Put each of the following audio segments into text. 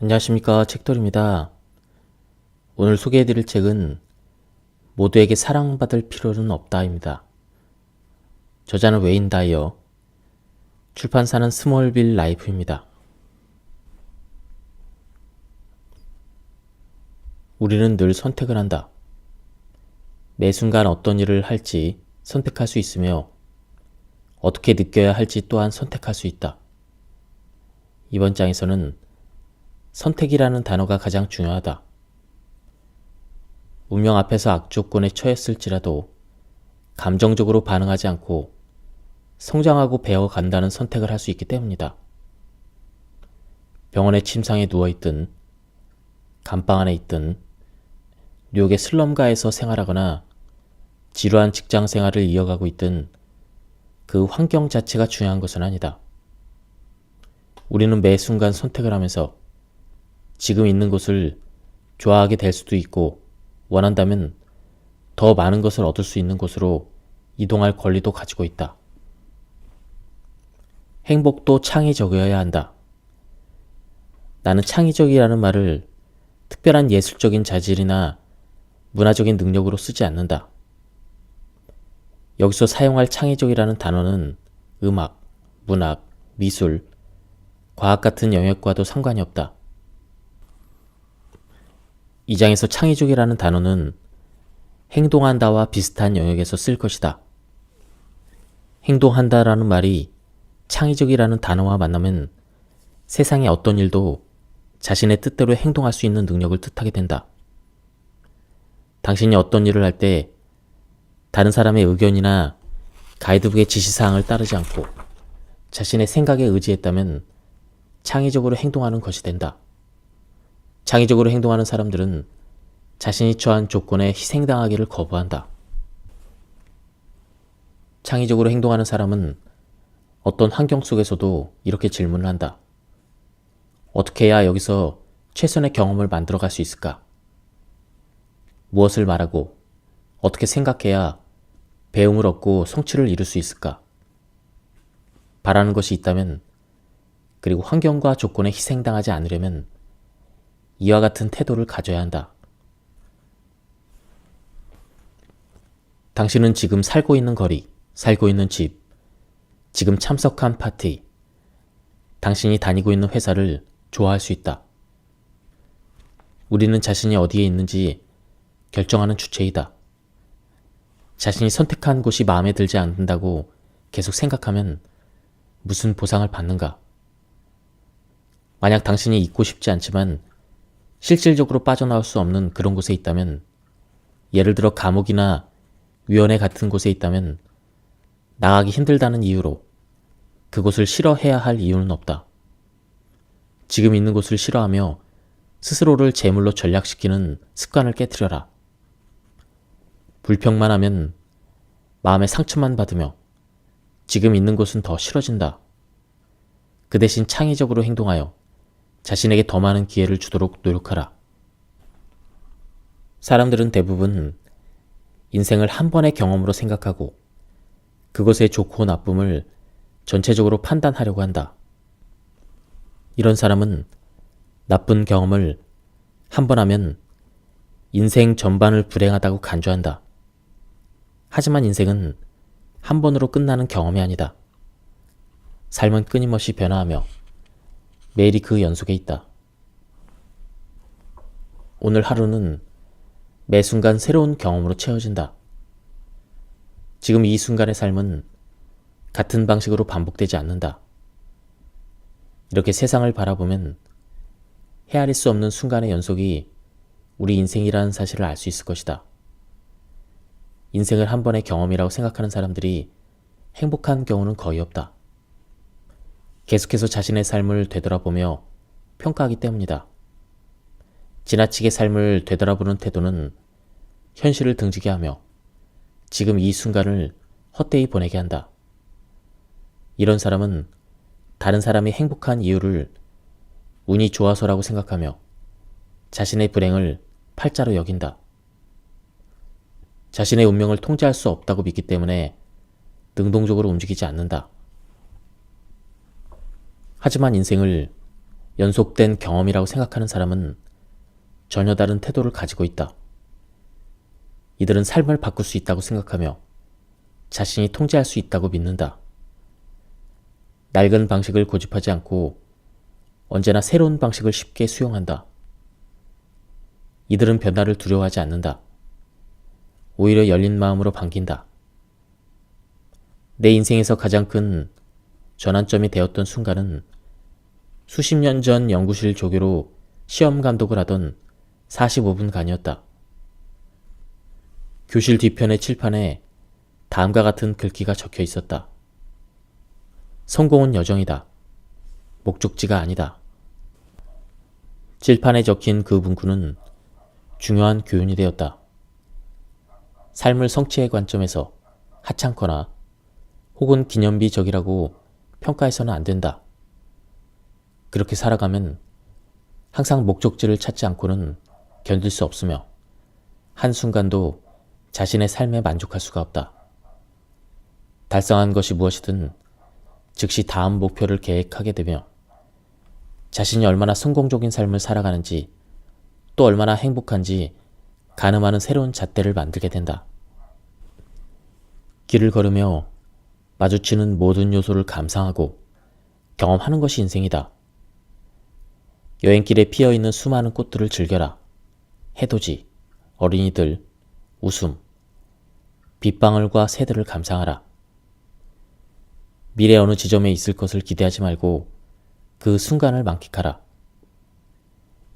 안녕하십니까, 책돌입니다. 오늘 소개해드릴 책은 모두에게 사랑받을 필요는 없다입니다. 저자는 웨인 다이어, 출판사는 스몰빌 라이프입니다. 우리는 늘 선택을 한다. 매 순간 어떤 일을 할지 선택할 수 있으며 어떻게 느껴야 할지 또한 선택할 수 있다. 이번 장에서는 선택이라는 단어가 가장 중요하다. 운명 앞에서 악조건에 처했을지라도 감정적으로 반응하지 않고 성장하고 배워간다는 선택을 할 수 있기 때문이다. 병원의 침상에 누워있든 감방 안에 있든 뉴욕의 슬럼가에서 생활하거나 지루한 직장 생활을 이어가고 있든 그 환경 자체가 중요한 것은 아니다. 우리는 매 순간 선택을 하면서 지금 있는 곳을 좋아하게 될 수도 있고 원한다면 더 많은 것을 얻을 수 있는 곳으로 이동할 권리도 가지고 있다. 행복도 창의적이어야 한다. 나는 창의적이라는 말을 특별한 예술적인 자질이나 문화적인 능력으로 쓰지 않는다. 여기서 사용할 창의적이라는 단어는 음악, 문학, 미술, 과학 같은 영역과도 상관이 없다. 이 장에서 창의적이라는 단어는 행동한다와 비슷한 영역에서 쓸 것이다. 행동한다라는 말이 창의적이라는 단어와 만나면 세상의 어떤 일도 자신의 뜻대로 행동할 수 있는 능력을 뜻하게 된다. 당신이 어떤 일을 할 때 다른 사람의 의견이나 가이드북의 지시사항을 따르지 않고 자신의 생각에 의지했다면 창의적으로 행동하는 것이 된다. 창의적으로 행동하는 사람들은 자신이 처한 조건에 희생당하기를 거부한다. 창의적으로 행동하는 사람은 어떤 환경 속에서도 이렇게 질문을 한다. 어떻게 해야 여기서 최선의 경험을 만들어갈 수 있을까? 무엇을 말하고 어떻게 생각해야 배움을 얻고 성취를 이룰 수 있을까? 바라는 것이 있다면, 그리고 환경과 조건에 희생당하지 않으려면 이와 같은 태도를 가져야 한다. 당신은 지금 살고 있는 거리, 살고 있는 집, 지금 참석한 파티, 당신이 다니고 있는 회사를 좋아할 수 있다. 우리는 자신이 어디에 있는지 결정하는 주체이다. 자신이 선택한 곳이 마음에 들지 않는다고 계속 생각하면 무슨 보상을 받는가? 만약 당신이 있고 싶지 않지만 실질적으로 빠져나올 수 없는 그런 곳에 있다면, 예를 들어 감옥이나 위원회 같은 곳에 있다면 나가기 힘들다는 이유로 그곳을 싫어해야 할 이유는 없다. 지금 있는 곳을 싫어하며 스스로를 제물로 전락시키는 습관을 깨트려라. 불평만 하면 마음의 상처만 받으며 지금 있는 곳은 더 싫어진다. 그 대신 창의적으로 행동하여 자신에게 더 많은 기회를 주도록 노력하라. 사람들은 대부분 인생을 한 번의 경험으로 생각하고 그것의 좋고 나쁨을 전체적으로 판단하려고 한다. 이런 사람은 나쁜 경험을 한 번 하면 인생 전반을 불행하다고 간주한다. 하지만 인생은 한 번으로 끝나는 경험이 아니다. 삶은 끊임없이 변화하며 매일이 그 연속에 있다. 오늘 하루는 매 순간 새로운 경험으로 채워진다. 지금 이 순간의 삶은 같은 방식으로 반복되지 않는다. 이렇게 세상을 바라보면 헤아릴 수 없는 순간의 연속이 우리 인생이라는 사실을 알 수 있을 것이다. 인생을 한 번의 경험이라고 생각하는 사람들이 행복한 경우는 거의 없다. 계속해서 자신의 삶을 되돌아보며 평가하기 때문이다. 지나치게 삶을 되돌아보는 태도는 현실을 등지게 하며 지금 이 순간을 헛되이 보내게 한다. 이런 사람은 다른 사람이 행복한 이유를 운이 좋아서라고 생각하며 자신의 불행을 팔자로 여긴다. 자신의 운명을 통제할 수 없다고 믿기 때문에 능동적으로 움직이지 않는다. 하지만 인생을 연속된 경험이라고 생각하는 사람은 전혀 다른 태도를 가지고 있다. 이들은 삶을 바꿀 수 있다고 생각하며 자신이 통제할 수 있다고 믿는다. 낡은 방식을 고집하지 않고 언제나 새로운 방식을 쉽게 수용한다. 이들은 변화를 두려워하지 않는다. 오히려 열린 마음으로 반긴다. 내 인생에서 가장 큰 전환점이 되었던 순간은 수십 년 전 연구실 조교로 시험 감독을 하던 45분간이었다. 교실 뒤편의 칠판에 다음과 같은 글귀가 적혀 있었다. 성공은 여정이다. 목적지가 아니다. 칠판에 적힌 그 문구는 중요한 교훈이 되었다. 삶을 성취의 관점에서 하찮거나 혹은 기념비적이라고 평가해서는 안 된다. 그렇게 살아가면 항상 목적지를 찾지 않고는 견딜 수 없으며 한순간도 자신의 삶에 만족할 수가 없다. 달성한 것이 무엇이든 즉시 다음 목표를 계획하게 되며 자신이 얼마나 성공적인 삶을 살아가는지 또 얼마나 행복한지 가늠하는 새로운 잣대를 만들게 된다. 길을 걸으며 마주치는 모든 요소를 감상하고 경험하는 것이 인생이다. 여행길에 피어있는 수많은 꽃들을 즐겨라. 해돋이, 어린이들, 웃음, 빗방울과 새들을 감상하라. 미래 어느 지점에 있을 것을 기대하지 말고 그 순간을 만끽하라.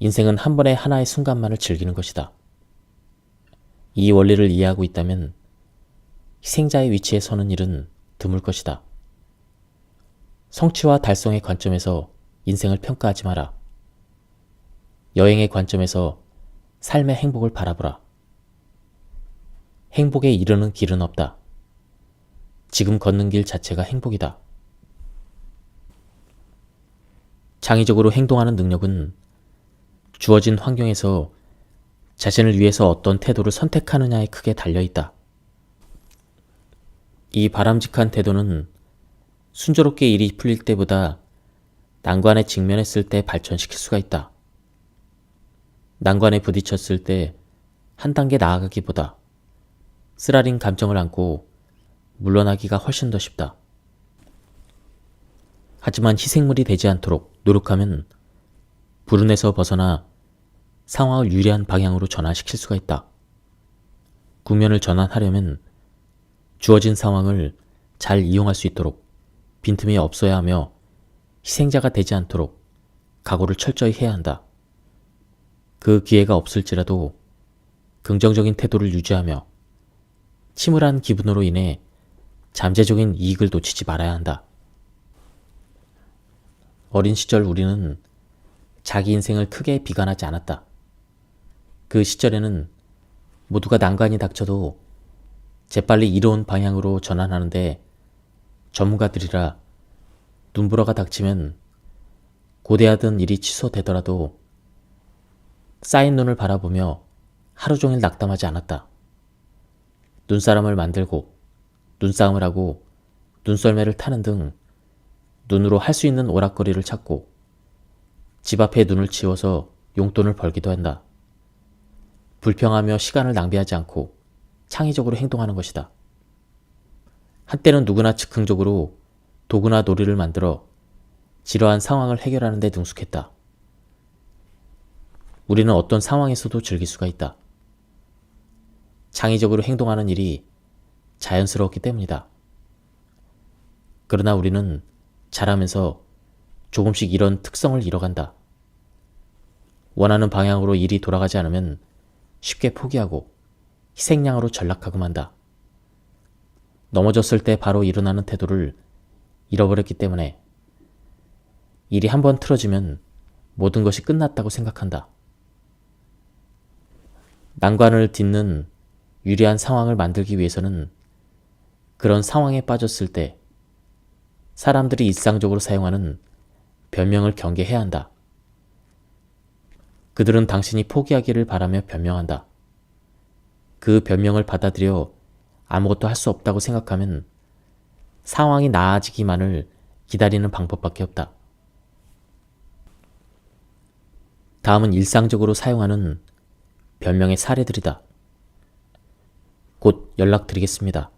인생은 한 번에 하나의 순간만을 즐기는 것이다. 이 원리를 이해하고 있다면 희생자의 위치에 서는 일은 드물 것이다. 성취와 달성의 관점에서 인생을 평가하지 마라. 여행의 관점에서 삶의 행복을 바라보라. 행복에 이르는 길은 없다. 지금 걷는 길 자체가 행복이다. 창의적으로 행동하는 능력은 주어진 환경에서 자신을 위해서 어떤 태도를 선택하느냐에 크게 달려있다. 이 바람직한 태도는 순조롭게 일이 풀릴 때보다 난관에 직면했을 때 발전시킬 수가 있다. 난관에 부딪혔을 때 한 단계 나아가기보다 쓰라린 감정을 안고 물러나기가 훨씬 더 쉽다. 하지만 희생물이 되지 않도록 노력하면 불운에서 벗어나 상황을 유리한 방향으로 전환시킬 수가 있다. 국면을 전환하려면 주어진 상황을 잘 이용할 수 있도록 빈틈이 없어야 하며 희생자가 되지 않도록 각오를 철저히 해야 한다. 그 기회가 없을지라도 긍정적인 태도를 유지하며 침울한 기분으로 인해 잠재적인 이익을 놓치지 말아야 한다. 어린 시절 우리는 자기 인생을 크게 비관하지 않았다. 그 시절에는 모두가 난관이 닥쳐도 재빨리 이로운 방향으로 전환하는데 전문가들이라 눈보라가 닥치면 고대하던 일이 취소되더라도 쌓인 눈을 바라보며 하루 종일 낙담하지 않았다. 눈사람을 만들고 눈싸움을 하고 눈썰매를 타는 등 눈으로 할 수 있는 오락거리를 찾고 집 앞에 눈을 치워서 용돈을 벌기도 한다. 불평하며 시간을 낭비하지 않고 창의적으로 행동하는 것이다. 한때는 누구나 즉흥적으로 도구나 놀이를 만들어 지러한 상황을 해결하는 데 능숙했다. 우리는 어떤 상황에서도 즐길 수가 있다. 창의적으로 행동하는 일이 자연스러웠기 때문이다. 그러나 우리는 자라면서 조금씩 이런 특성을 잃어간다. 원하는 방향으로 일이 돌아가지 않으면 쉽게 포기하고 희생양으로 전락하고 만다. 넘어졌을 때 바로 일어나는 태도를 잃어버렸기 때문에 일이 한번 틀어지면 모든 것이 끝났다고 생각한다. 난관을 딛는 유리한 상황을 만들기 위해서는 그런 상황에 빠졌을 때 사람들이 일상적으로 사용하는 변명을 경계해야 한다. 그들은 당신이 포기하기를 바라며 변명한다. 그 변명을 받아들여 아무것도 할 수 없다고 생각하면 상황이 나아지기만을 기다리는 방법밖에 없다. 다음은 일상적으로 사용하는 별명의 사례들이다. 곧 연락드리겠습니다.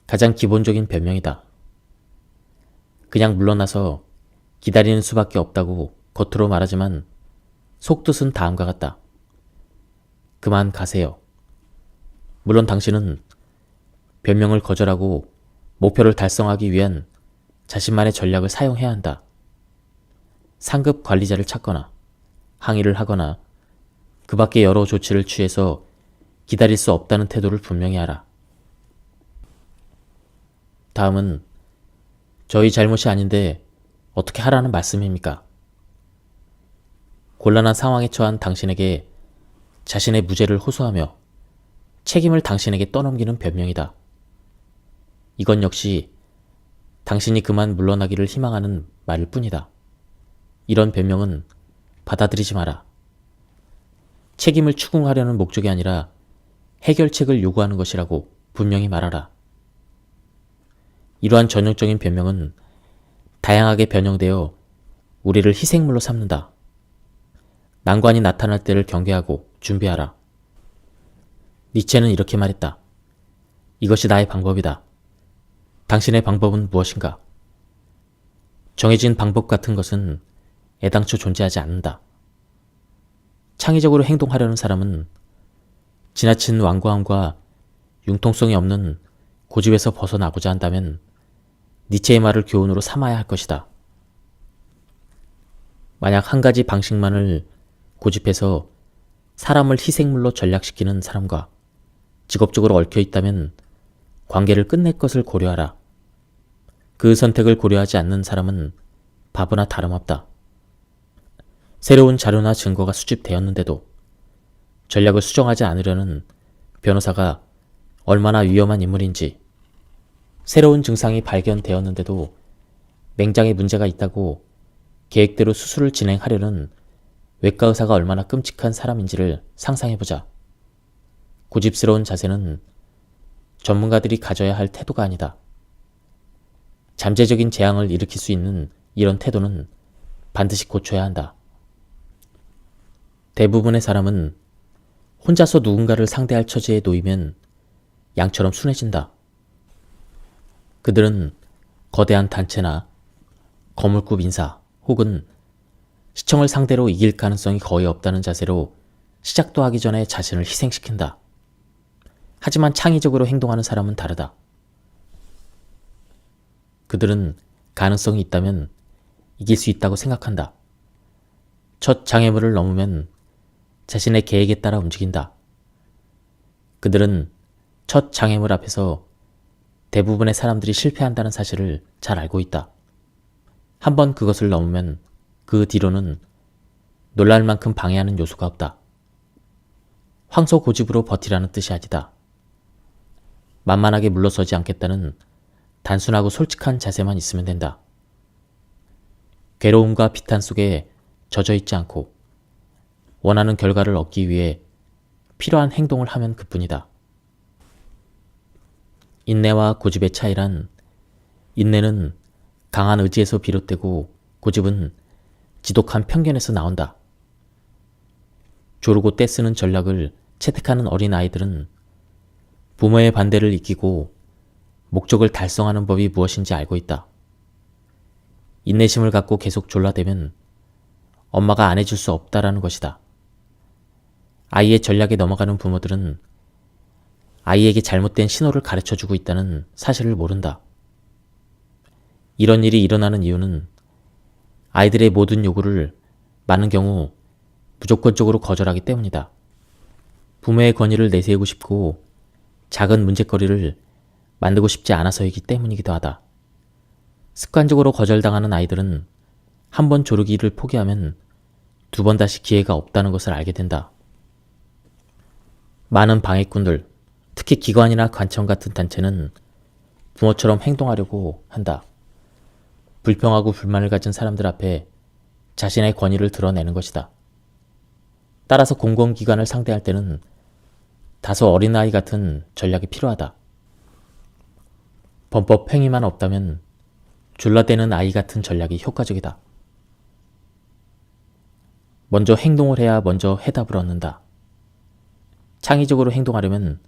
가장 기본적인 별명이다. 그냥 물러나서 기다리는 수밖에 없다고 겉으로 말하지만 속뜻은 다음과 같다. 그만 가세요. 물론 당신은 별명을 거절하고 목표를 달성하기 위한 자신만의 전략을 사용해야 한다. 상급 관리자를 찾거나 항의를 하거나 그 밖에 여러 조치를 취해서 기다릴 수 없다는 태도를 분명히 하라. 다음은 저희 잘못이 아닌데 어떻게 하라는 말씀입니까? 곤란한 상황에 처한 당신에게 자신의 무죄를 호소하며 책임을 당신에게 떠넘기는 변명이다. 이건 역시 당신이 그만 물러나기를 희망하는 말일 뿐이다. 이런 변명은 받아들이지 마라. 책임을 추궁하려는 목적이 아니라 해결책을 요구하는 것이라고 분명히 말하라. 이러한 전형적인 변명은 다양하게 변형되어 우리를 희생물로 삼는다. 난관이 나타날 때를 경계하고 준비하라. 니체는 이렇게 말했다. 이것이 나의 방법이다. 당신의 방법은 무엇인가? 정해진 방법 같은 것은 애당초 존재하지 않는다. 창의적으로 행동하려는 사람은 지나친 완고함과 융통성이 없는 고집에서 벗어나고자 한다면 니체의 말을 교훈으로 삼아야 할 것이다. 만약 한 가지 방식만을 고집해서 사람을 희생물로 전락시키는 사람과 직업적으로 얽혀있다면 관계를 끝낼 것을 고려하라. 그 선택을 고려하지 않는 사람은 바보나 다름없다. 새로운 자료나 증거가 수집되었는데도 전략을 수정하지 않으려는 변호사가 얼마나 위험한 인물인지, 새로운 증상이 발견되었는데도 맹장에 문제가 있다고 계획대로 수술을 진행하려는 외과 의사가 얼마나 끔찍한 사람인지를 상상해보자. 고집스러운 자세는 전문가들이 가져야 할 태도가 아니다. 잠재적인 재앙을 일으킬 수 있는 이런 태도는 반드시 고쳐야 한다. 대부분의 사람은 혼자서 누군가를 상대할 처지에 놓이면 양처럼 순해진다. 그들은 거대한 단체나 거물급 인사 혹은 시청을 상대로 이길 가능성이 거의 없다는 자세로 시작도 하기 전에 자신을 희생시킨다. 하지만 창의적으로 행동하는 사람은 다르다. 그들은 가능성이 있다면 이길 수 있다고 생각한다. 첫 장애물을 넘으면 자신의 계획에 따라 움직인다. 그들은 첫 장애물 앞에서 대부분의 사람들이 실패한다는 사실을 잘 알고 있다. 한번 그것을 넘으면 그 뒤로는 놀랄 만큼 방해하는 요소가 없다. 황소 고집으로 버티라는 뜻이 아니다. 만만하게 물러서지 않겠다는 단순하고 솔직한 자세만 있으면 된다. 괴로움과 비탄 속에 젖어 있지 않고 원하는 결과를 얻기 위해 필요한 행동을 하면 그뿐이다. 인내와 고집의 차이란, 인내는 강한 의지에서 비롯되고 고집은 지독한 편견에서 나온다. 조르고 떼쓰는 전략을 채택하는 어린 아이들은 부모의 반대를 이기고 목적을 달성하는 법이 무엇인지 알고 있다. 인내심을 갖고 계속 졸라대면 엄마가 안 해줄 수 없다라는 것이다. 아이의 전략에 넘어가는 부모들은 아이에게 잘못된 신호를 가르쳐주고 있다는 사실을 모른다. 이런 일이 일어나는 이유는 아이들의 모든 요구를 많은 경우 무조건적으로 거절하기 때문이다. 부모의 권위를 내세우고 싶고 작은 문제거리를 만들고 싶지 않아서이기 때문이기도 하다. 습관적으로 거절당하는 아이들은 한 번 조르기를 포기하면 두 번 다시 기회가 없다는 것을 알게 된다. 많은 방해꾼들, 특히 기관이나 관청 같은 단체는 부모처럼 행동하려고 한다. 불평하고 불만을 가진 사람들 앞에 자신의 권위를 드러내는 것이다. 따라서 공공기관을 상대할 때는 다소 어린아이 같은 전략이 필요하다. 범법 행위만 없다면 졸라대는 아이 같은 전략이 효과적이다. 먼저 행동을 해야 먼저 해답을 얻는다. 창의적으로 행동하려면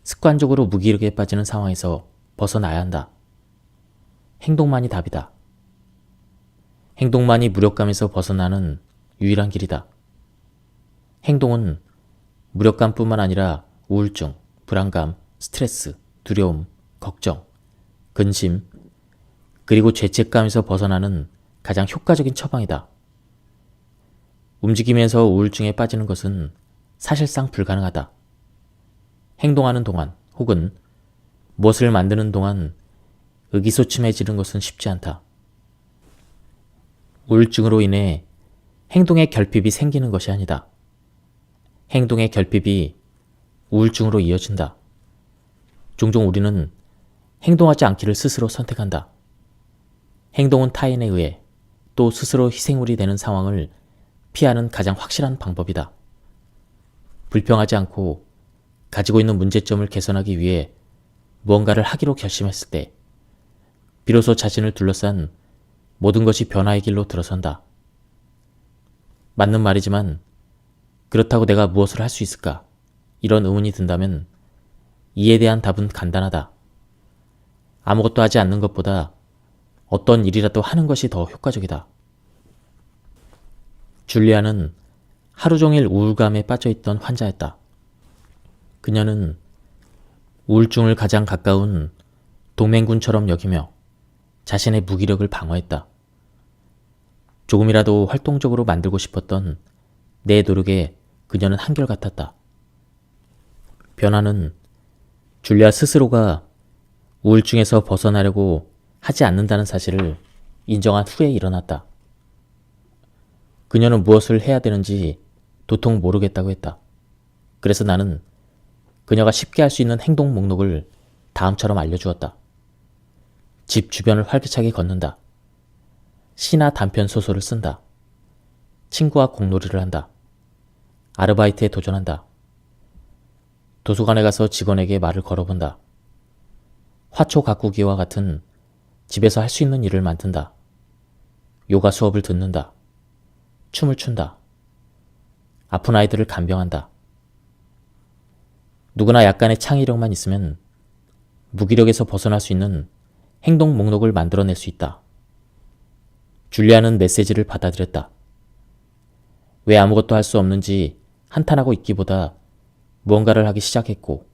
습관적으로 무기력에 빠지는 상황에서 벗어나야 한다. 행동만이 답이다. 행동만이 무력감에서 벗어나는 유일한 길이다. 행동은 무력감뿐만 아니라 우울증, 불안감, 스트레스, 두려움, 걱정, 근심, 그리고 죄책감에서 벗어나는 가장 효과적인 처방이다. 움직이면서 우울증에 빠지는 것은 사실상 불가능하다. 행동하는 동안 혹은 무엇을 만드는 동안 의기소침해지는 것은 쉽지 않다. 우울증으로 인해 행동의 결핍이 생기는 것이 아니다. 행동의 결핍이 우울증으로 이어진다. 종종 우리는 행동하지 않기를 스스로 선택한다. 행동은 타인에 의해 또 스스로 희생물이 되는 상황을 피하는 가장 확실한 방법이다. 불평하지 않고 가지고 있는 문제점을 개선하기 위해 무언가를 하기로 결심했을 때 비로소 자신을 둘러싼 모든 것이 변화의 길로 들어선다. 맞는 말이지만 그렇다고 내가 무엇을 할 수 있을까? 이런 의문이 든다면 이에 대한 답은 간단하다. 아무것도 하지 않는 것보다 어떤 일이라도 하는 것이 더 효과적이다. 줄리아는 하루 종일 우울감에 빠져있던 환자였다. 그녀는 우울증을 가장 가까운 동맹군처럼 여기며 자신의 무기력을 방어했다. 조금이라도 활동적으로 만들고 싶었던 내 노력에 그녀는 한결같았다. 변화는 줄리아 스스로가 우울증에서 벗어나려고 하지 않는다는 사실을 인정한 후에 일어났다. 그녀는 무엇을 해야 되는지 도통 모르겠다고 했다. 그래서 나는 그녀가 쉽게 할 수 있는 행동 목록을 다음처럼 알려주었다. 집 주변을 활기차게 걷는다. 시나 단편 소설을 쓴다. 친구와 공놀이를 한다. 아르바이트에 도전한다. 도서관에 가서 직원에게 말을 걸어본다. 화초 가꾸기와 같은 집에서 할 수 있는 일을 만든다. 요가 수업을 듣는다. 춤을 춘다. 아픈 아이들을 간병한다. 누구나 약간의 창의력만 있으면 무기력에서 벗어날 수 있는 행동 목록을 만들어낼 수 있다. 줄리아는 메시지를 받아들였다. 왜 아무것도 할 수 없는지 한탄하고 있기보다 무언가를 하기 시작했고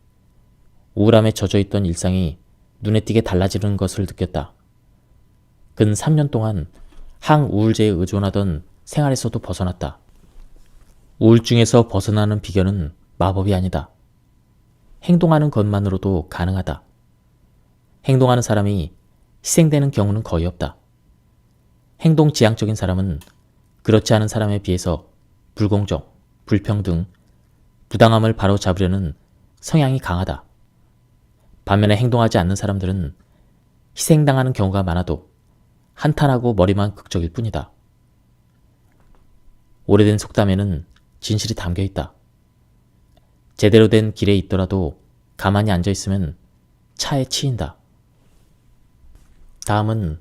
우울함에 젖어있던 일상이 눈에 띄게 달라지는 것을 느꼈다. 근 3년 동안 항우울제에 의존하던 생활에서도 벗어났다. 우울증에서 벗어나는 비결은 마법이 아니다. 행동하는 것만으로도 가능하다. 행동하는 사람이 희생되는 경우는 거의 없다. 행동지향적인 사람은 그렇지 않은 사람에 비해서 불공정, 불평등, 부당함을 바로잡으려는 성향이 강하다. 반면에 행동하지 않는 사람들은 희생당하는 경우가 많아도 한탄하고 머리만 극적일 뿐이다. 오래된 속담에는 진실이 담겨 있다. 제대로 된 길에 있더라도 가만히 앉아 있으면 차에 치인다. 다음은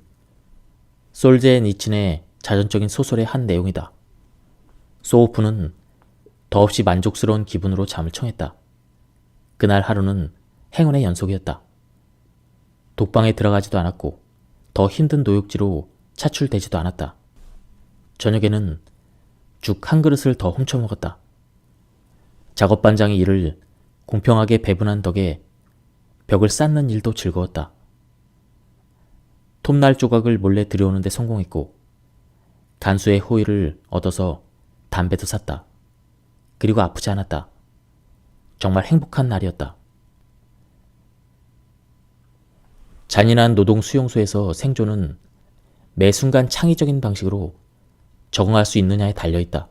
솔제니친의 자전적인 소설의 한 내용이다. 소호프는 더없이 만족스러운 기분으로 잠을 청했다. 그날 하루는 행운의 연속이었다. 독방에 들어가지도 않았고 더 힘든 노역지로 차출되지도 않았다. 저녁에는 죽 한 그릇을 더 훔쳐먹었다. 작업반장의 일을 공평하게 배분한 덕에 벽을 쌓는 일도 즐거웠다. 톱날 조각을 몰래 들여오는데 성공했고 간수의 호의를 얻어서 담배도 샀다. 그리고 아프지 않았다. 정말 행복한 날이었다. 잔인한 노동 수용소에서 생존은 매 순간 창의적인 방식으로 적응할 수 있느냐에 달려있다.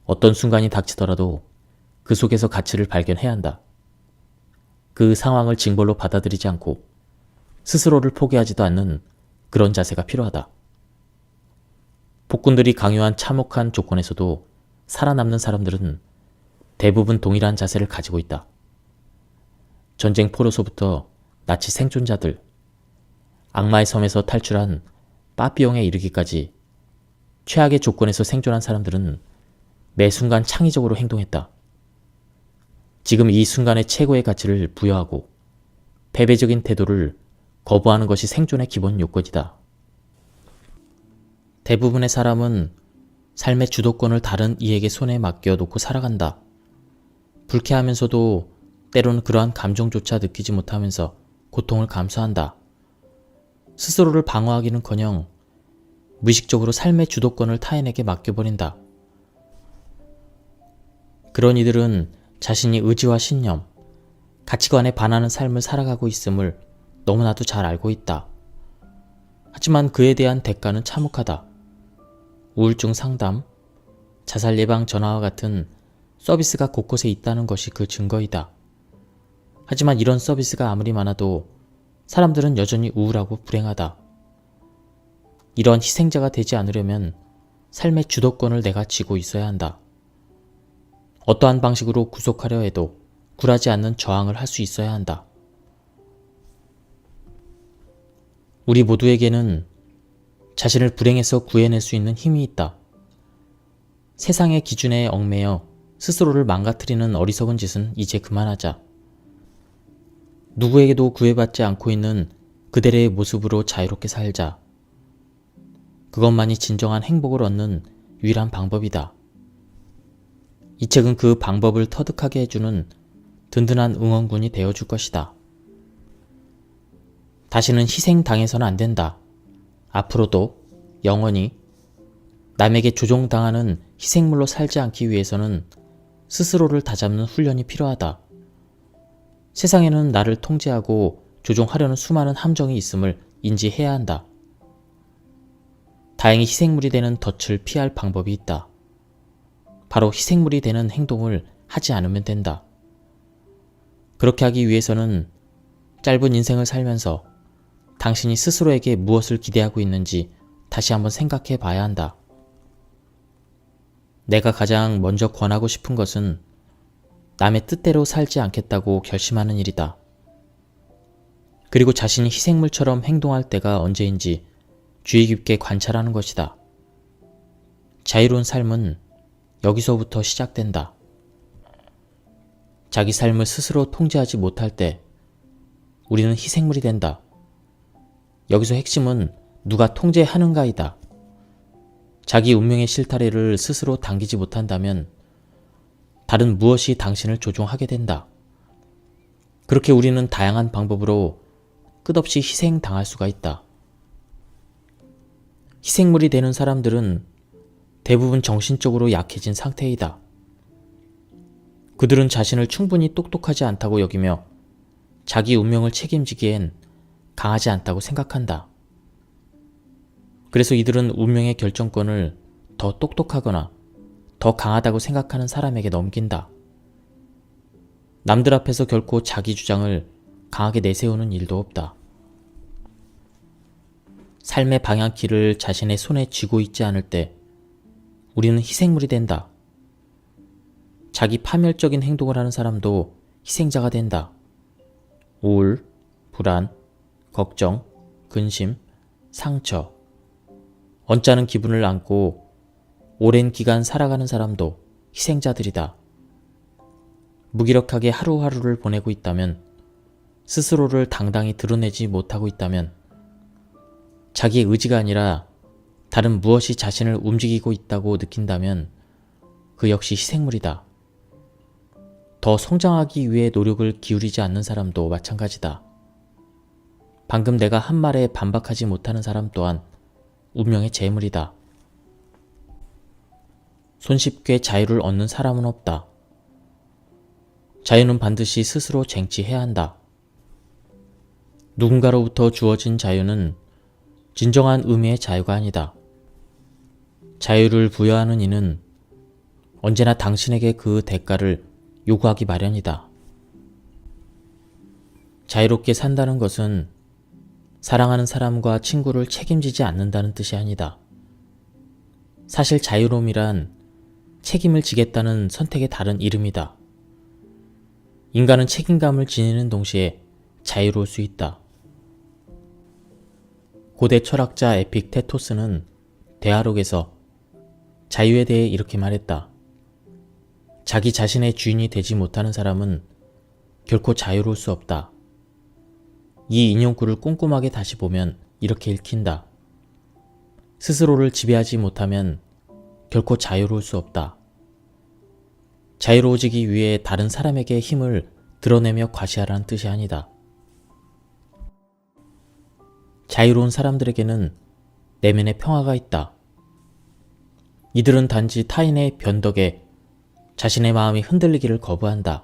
어떤 순간이 닥치더라도 그 속에서 가치를 발견해야 한다. 그 상황을 징벌로 받아들이지 않고 스스로를 포기하지도 않는 그런 자세가 필요하다. 폭군들이 강요한 참혹한 조건에서도 살아남는 사람들은 대부분 동일한 자세를 가지고 있다. 전쟁 포로소부터 나치 생존자들, 악마의 섬에서 탈출한 빠삐용에 이르기까지 최악의 조건에서 생존한 사람들은 매 순간 창의적으로 행동했다. 지금 이 순간의 최고의 가치를 부여하고 패배적인 태도를 거부하는 것이 생존의 기본 요건이다. 대부분의 사람은 삶의 주도권을 다른 이에게 손에 맡겨놓고 살아간다. 불쾌하면서도 때로는 그러한 감정조차 느끼지 못하면서 고통을 감수한다. 스스로를 방어하기는커녕 무의식적으로 삶의 주도권을 타인에게 맡겨버린다. 그런 이들은 자신이 의지와 신념, 가치관에 반하는 삶을 살아가고 있음을 너무나도 잘 알고 있다. 하지만 그에 대한 대가는 참혹하다. 우울증 상담, 자살 예방 전화와 같은 서비스가 곳곳에 있다는 것이 그 증거이다. 하지만 이런 서비스가 아무리 많아도 사람들은 여전히 우울하고 불행하다. 이런 희생자가 되지 않으려면 삶의 주도권을 내가 쥐고 있어야 한다. 어떠한 방식으로 구속하려 해도 굴하지 않는 저항을 할 수 있어야 한다. 우리 모두에게는 자신을 불행에서 구해낼 수 있는 힘이 있다. 세상의 기준에 얽매여 스스로를 망가뜨리는 어리석은 짓은 이제 그만하자. 누구에게도 구애받지 않고 있는 그대의 모습으로 자유롭게 살자. 그것만이 진정한 행복을 얻는 유일한 방법이다. 이 책은 그 방법을 터득하게 해주는 든든한 응원군이 되어줄 것이다. 다시는 희생당해서는 안 된다. 앞으로도 영원히 남에게 조종당하는 희생물로 살지 않기 위해서는 스스로를 다잡는 훈련이 필요하다. 세상에는 나를 통제하고 조종하려는 수많은 함정이 있음을 인지해야 한다. 다행히 희생물이 되는 덫을 피할 방법이 있다. 바로 희생물이 되는 행동을 하지 않으면 된다. 그렇게 하기 위해서는 짧은 인생을 살면서 당신이 스스로에게 무엇을 기대하고 있는지 다시 한번 생각해 봐야 한다. 내가 가장 먼저 권하고 싶은 것은 남의 뜻대로 살지 않겠다고 결심하는 일이다. 그리고 자신이 희생물처럼 행동할 때가 언제인지 주의 깊게 관찰하는 것이다. 자유로운 삶은 여기서부터 시작된다. 자기 삶을 스스로 통제하지 못할 때 우리는 희생물이 된다. 여기서 핵심은 누가 통제하는가이다. 자기 운명의 실타래를 스스로 당기지 못한다면 다른 무엇이 당신을 조종하게 된다. 그렇게 우리는 다양한 방법으로 끝없이 희생당할 수가 있다. 희생물이 되는 사람들은 대부분 정신적으로 약해진 상태이다. 그들은 자신을 충분히 똑똑하지 않다고 여기며 자기 운명을 책임지기엔 강하지 않다고 생각한다. 그래서 이들은 운명의 결정권을 더 똑똑하거나 더 강하다고 생각하는 사람에게 넘긴다. 남들 앞에서 결코 자기 주장을 강하게 내세우는 일도 없다. 삶의 방향키를 자신의 손에 쥐고 있지 않을 때 우리는 희생물이 된다. 자기 파멸적인 행동을 하는 사람도 희생자가 된다. 우울, 불안, 걱정, 근심, 상처, 언짢은 기분을 안고 오랜 기간 살아가는 사람도 희생자들이다. 무기력하게 하루하루를 보내고 있다면, 스스로를 당당히 드러내지 못하고 있다면, 자기의 의지가 아니라 다른 무엇이 자신을 움직이고 있다고 느낀다면 그 역시 희생물이다. 더 성장하기 위해 노력을 기울이지 않는 사람도 마찬가지다. 방금 내가 한 말에 반박하지 못하는 사람 또한 운명의 재물이다. 손쉽게 자유를 얻는 사람은 없다. 자유는 반드시 스스로 쟁취해야 한다. 누군가로부터 주어진 자유는 진정한 의미의 자유가 아니다. 자유를 부여하는 이는 언제나 당신에게 그 대가를 요구하기 마련이다. 자유롭게 산다는 것은 사랑하는 사람과 친구를 책임지지 않는다는 뜻이 아니다. 사실 자유로움이란 책임을 지겠다는 선택의 다른 이름이다. 인간은 책임감을 지니는 동시에 자유로울 수 있다. 고대 철학자 에픽테토스는 대화록에서 자유에 대해 이렇게 말했다. 자기 자신의 주인이 되지 못하는 사람은 결코 자유로울 수 없다. 이 인용구를 꼼꼼하게 다시 보면 이렇게 읽힌다. 스스로를 지배하지 못하면 결코 자유로울 수 없다. 자유로워지기 위해 다른 사람에게 힘을 드러내며 과시하라는 뜻이 아니다. 자유로운 사람들에게는 내면에 평화가 있다. 이들은 단지 타인의 변덕에 자신의 마음이 흔들리기를 거부한다.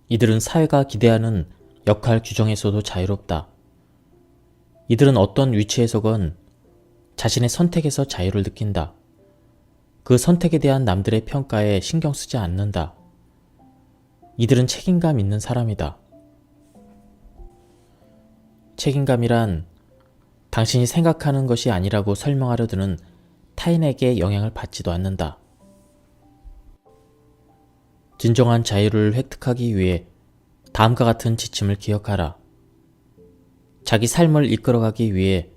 이들은 사회가 기대하는 역할 규정에서도 자유롭다. 이들은 어떤 위치에서건 자신의 선택에서 자유를 느낀다. 그 선택에 대한 남들의 평가에 신경 쓰지 않는다. 이들은 책임감 있는 사람이다. 책임감이란 당신이 생각하는 것이 아니라고 설명하려 드는 타인에게 영향을 받지도 않는다. 진정한 자유를 획득하기 위해 다음과 같은 지침을 기억하라. 자기 삶을 이끌어가기 위해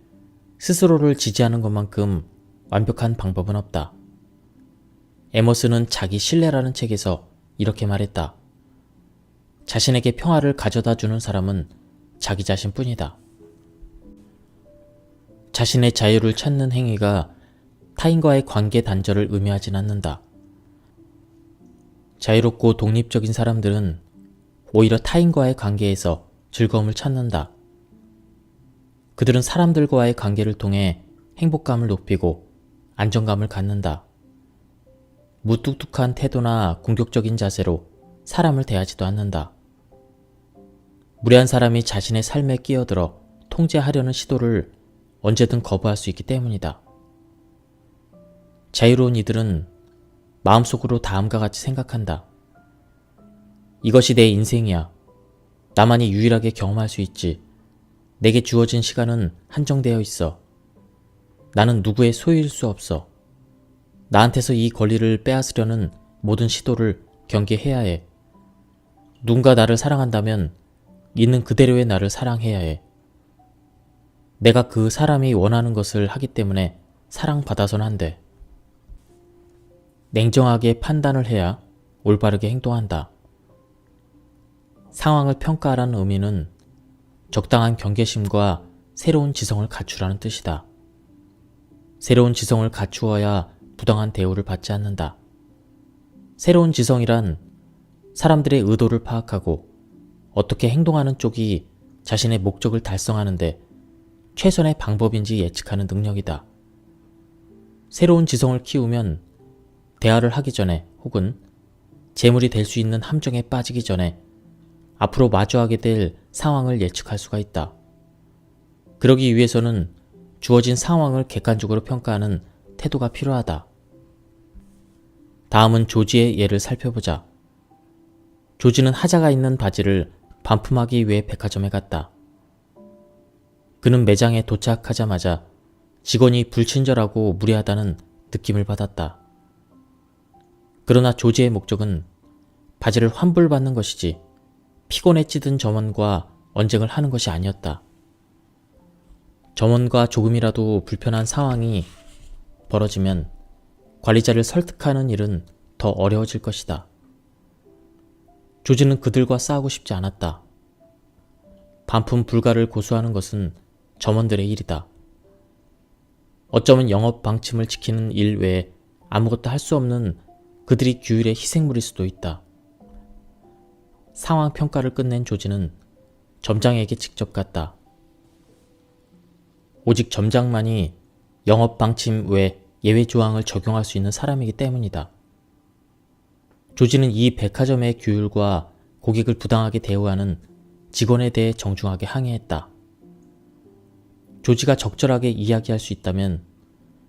스스로를 지지하는 것만큼 완벽한 방법은 없다. 에머스는 자기 신뢰라는 책에서 이렇게 말했다. 자신에게 평화를 가져다 주는 사람은 자기 자신뿐이다. 자신의 자유를 찾는 행위가 타인과의 관계 단절을 의미하진 않는다. 자유롭고 독립적인 사람들은 오히려 타인과의 관계에서 즐거움을 찾는다. 그들은 사람들과의 관계를 통해 행복감을 높이고 안정감을 갖는다. 무뚝뚝한 태도나 공격적인 자세로 사람을 대하지도 않는다. 무례한 사람이 자신의 삶에 끼어들어 통제하려는 시도를 언제든 거부할 수 있기 때문이다. 자유로운 이들은 마음속으로 다음과 같이 생각한다. 이것이 내 인생이야. 나만이 유일하게 경험할 수 있지. 내게 주어진 시간은 한정되어 있어. 나는 누구의 소유일 수 없어. 나한테서 이 권리를 빼앗으려는 모든 시도를 경계해야 해. 누군가 나를 사랑한다면 있는 그대로의 나를 사랑해야 해. 내가 그 사람이 원하는 것을 하기 때문에 사랑받아서는 안 돼. 냉정하게 판단을 해야 올바르게 행동한다. 상황을 평가하라는 의미는 적당한 경계심과 새로운 지성을 갖추라는 뜻이다. 새로운 지성을 갖추어야 부당한 대우를 받지 않는다. 새로운 지성이란 사람들의 의도를 파악하고 어떻게 행동하는 쪽이 자신의 목적을 달성하는데 최선의 방법인지 예측하는 능력이다. 새로운 지성을 키우면 대화를 하기 전에 혹은 재물이 될 수 있는 함정에 빠지기 전에 앞으로 마주하게 될 상황을 예측할 수가 있다. 그러기 위해서는 주어진 상황을 객관적으로 평가하는 태도가 필요하다. 다음은 조지의 예를 살펴보자. 조지는 하자가 있는 바지를 반품하기 위해 백화점에 갔다. 그는 매장에 도착하자마자 직원이 불친절하고 무례하다는 느낌을 받았다. 그러나 조지의 목적은 바지를 환불받는 것이지 피곤에 찌든 점원과 언쟁을 하는 것이 아니었다. 점원과 조금이라도 불편한 상황이 벌어지면 관리자를 설득하는 일은 더 어려워질 것이다. 조지는 그들과 싸우고 싶지 않았다. 반품 불가를 고수하는 것은 점원들의 일이다. 어쩌면 영업 방침을 지키는 일 외에 아무것도 할 수 없는 그들이 규율의 희생물일 수도 있다. 상황 평가를 끝낸 조지는 점장에게 직접 갔다. 오직 점장만이 영업 방침 외 예외 조항을 적용할 수 있는 사람이기 때문이다. 조지는 이 백화점의 규율과 고객을 부당하게 대우하는 직원에 대해 정중하게 항의했다. 조지가 적절하게 이야기할 수 있다면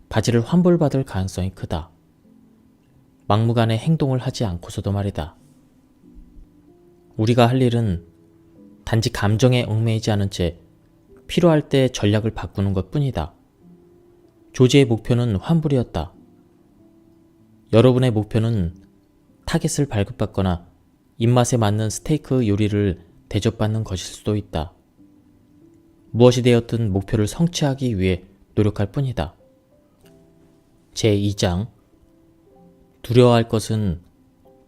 바지를 환불받을 가능성이 크다. 막무가내 행동을 하지 않고서도 말이다. 우리가 할 일은 단지 감정에 얽매이지 않은 채 필요할 때 전략을 바꾸는 것 뿐이다. 조지의 목표는 환불이었다. 여러분의 목표는 타겟을 발급받거나 입맛에 맞는 스테이크 요리를 대접받는 것일 수도 있다. 무엇이 되었든 목표를 성취하기 위해 노력할 뿐이다. 제2장 두려워할 것은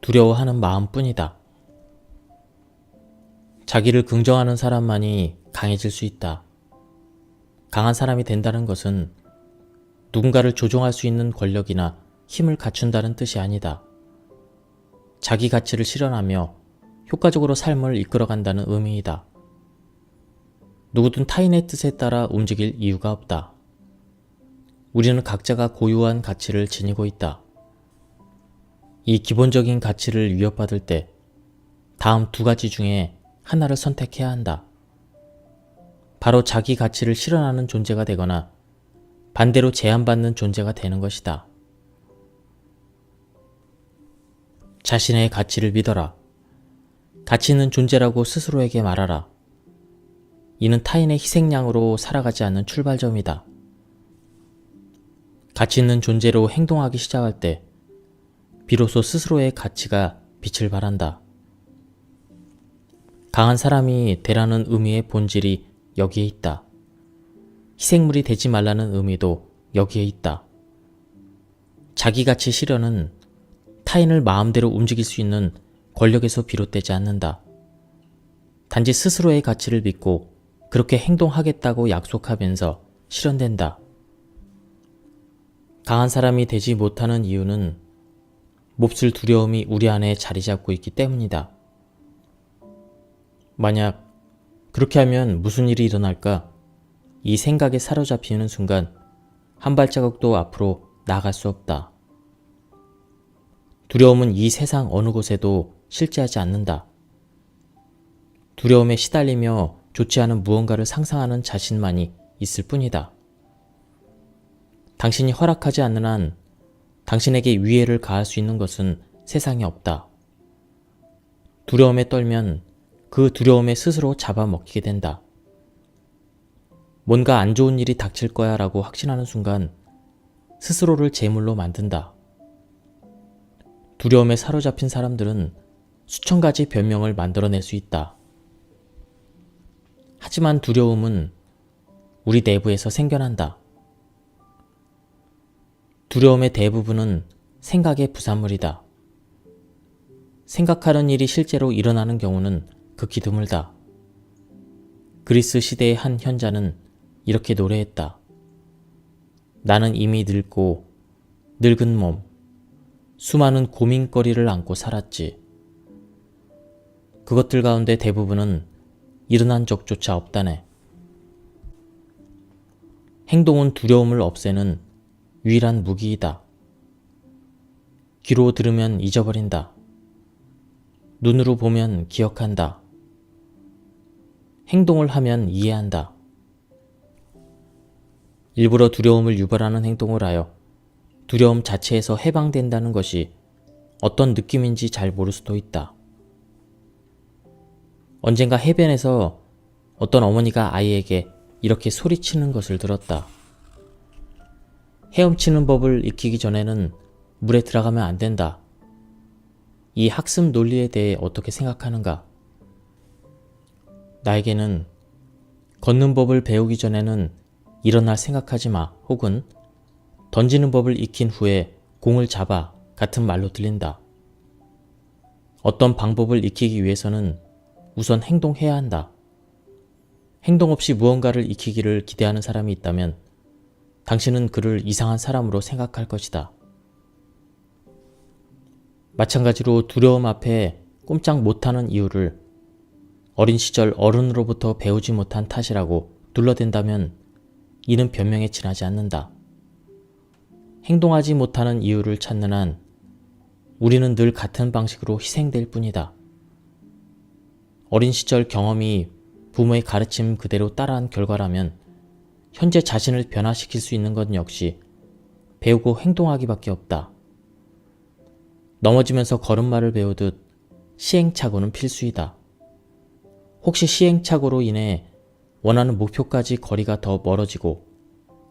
두려워하는 마음뿐이다. 자기를 긍정하는 사람만이 강해질 수 있다. 강한 사람이 된다는 것은 누군가를 조종할 수 있는 권력이나 힘을 갖춘다는 뜻이 아니다. 자기 가치를 실현하며 효과적으로 삶을 이끌어간다는 의미이다. 누구든 타인의 뜻에 따라 움직일 이유가 없다. 우리는 각자가 고유한 가치를 지니고 있다. 이 기본적인 가치를 위협받을 때 다음 두 가지 중에 하나를 선택해야 한다. 바로 자기 가치를 실현하는 존재가 되거나 반대로 제한받는 존재가 되는 것이다. 자신의 가치를 믿어라. 가치 있는 존재라고 스스로에게 말하라. 이는 타인의 희생양으로 살아가지 않는 출발점이다. 가치 있는 존재로 행동하기 시작할 때 비로소 스스로의 가치가 빛을 발한다. 강한 사람이 되라는 의미의 본질이 여기에 있다. 희생물이 되지 말라는 의미도 여기에 있다. 자기 가치 실현은 타인을 마음대로 움직일 수 있는 권력에서 비롯되지 않는다. 단지 스스로의 가치를 믿고 그렇게 행동하겠다고 약속하면서 실현된다. 강한 사람이 되지 못하는 이유는 몹쓸 두려움이 우리 안에 자리 잡고 있기 때문이다. 만약 그렇게 하면 무슨 일이 일어날까? 이 생각에 사로잡히는 순간 한 발자국도 앞으로 나아갈 수 없다. 두려움은 이 세상 어느 곳에도 실제하지 않는다. 두려움에 시달리며 좋지 않은 무언가를 상상하는 자신만이 있을 뿐이다. 당신이 허락하지 않는 한 당신에게 위해를 가할 수 있는 것은 세상에 없다. 두려움에 떨면 그 두려움에 스스로 잡아먹히게 된다. 뭔가 안 좋은 일이 닥칠 거야 라고 확신하는 순간 스스로를 제물로 만든다. 두려움에 사로잡힌 사람들은 수천 가지 변명을 만들어낼 수 있다. 하지만 두려움은 우리 내부에서 생겨난다. 두려움의 대부분은 생각의 부산물이다. 생각하는 일이 실제로 일어나는 경우는 극히 드물다. 그리스 시대의 한 현자는 이렇게 노래했다. 나는 이미 늙고 늙은 몸, 수많은 고민거리를 안고 살았지. 그것들 가운데 대부분은 일어난 적조차 없다네. 행동은 두려움을 없애는 유일한 무기이다. 귀로 들으면 잊어버린다. 눈으로 보면 기억한다. 행동을 하면 이해한다. 일부러 두려움을 유발하는 행동을 하여 두려움 자체에서 해방된다는 것이 어떤 느낌인지 잘 모를 수도 있다. 언젠가 해변에서 어떤 어머니가 아이에게 이렇게 소리치는 것을 들었다. 헤엄치는 법을 익히기 전에는 물에 들어가면 안 된다. 이 학습 논리에 대해 어떻게 생각하는가? 나에게는 걷는 법을 배우기 전에는 일어날 생각하지 마 혹은 던지는 법을 익힌 후에 공을 잡아 같은 말로 들린다. 어떤 방법을 익히기 위해서는 우선 행동해야 한다. 행동 없이 무언가를 익히기를 기대하는 사람이 있다면 당신은 그를 이상한 사람으로 생각할 것이다. 마찬가지로 두려움 앞에 꼼짝 못하는 이유를 어린 시절 어른으로부터 배우지 못한 탓이라고 둘러댄다면 이는 변명에 지나지 않는다. 행동하지 못하는 이유를 찾는 한 우리는 늘 같은 방식으로 희생될 뿐이다. 어린 시절 경험이 부모의 가르침 그대로 따라한 결과라면 현재 자신을 변화시킬 수 있는 것 역시 배우고 행동하기밖에 없다. 넘어지면서 걸음마를 배우듯 시행착오는 필수이다. 혹시 시행착오로 인해 원하는 목표까지 거리가 더 멀어지고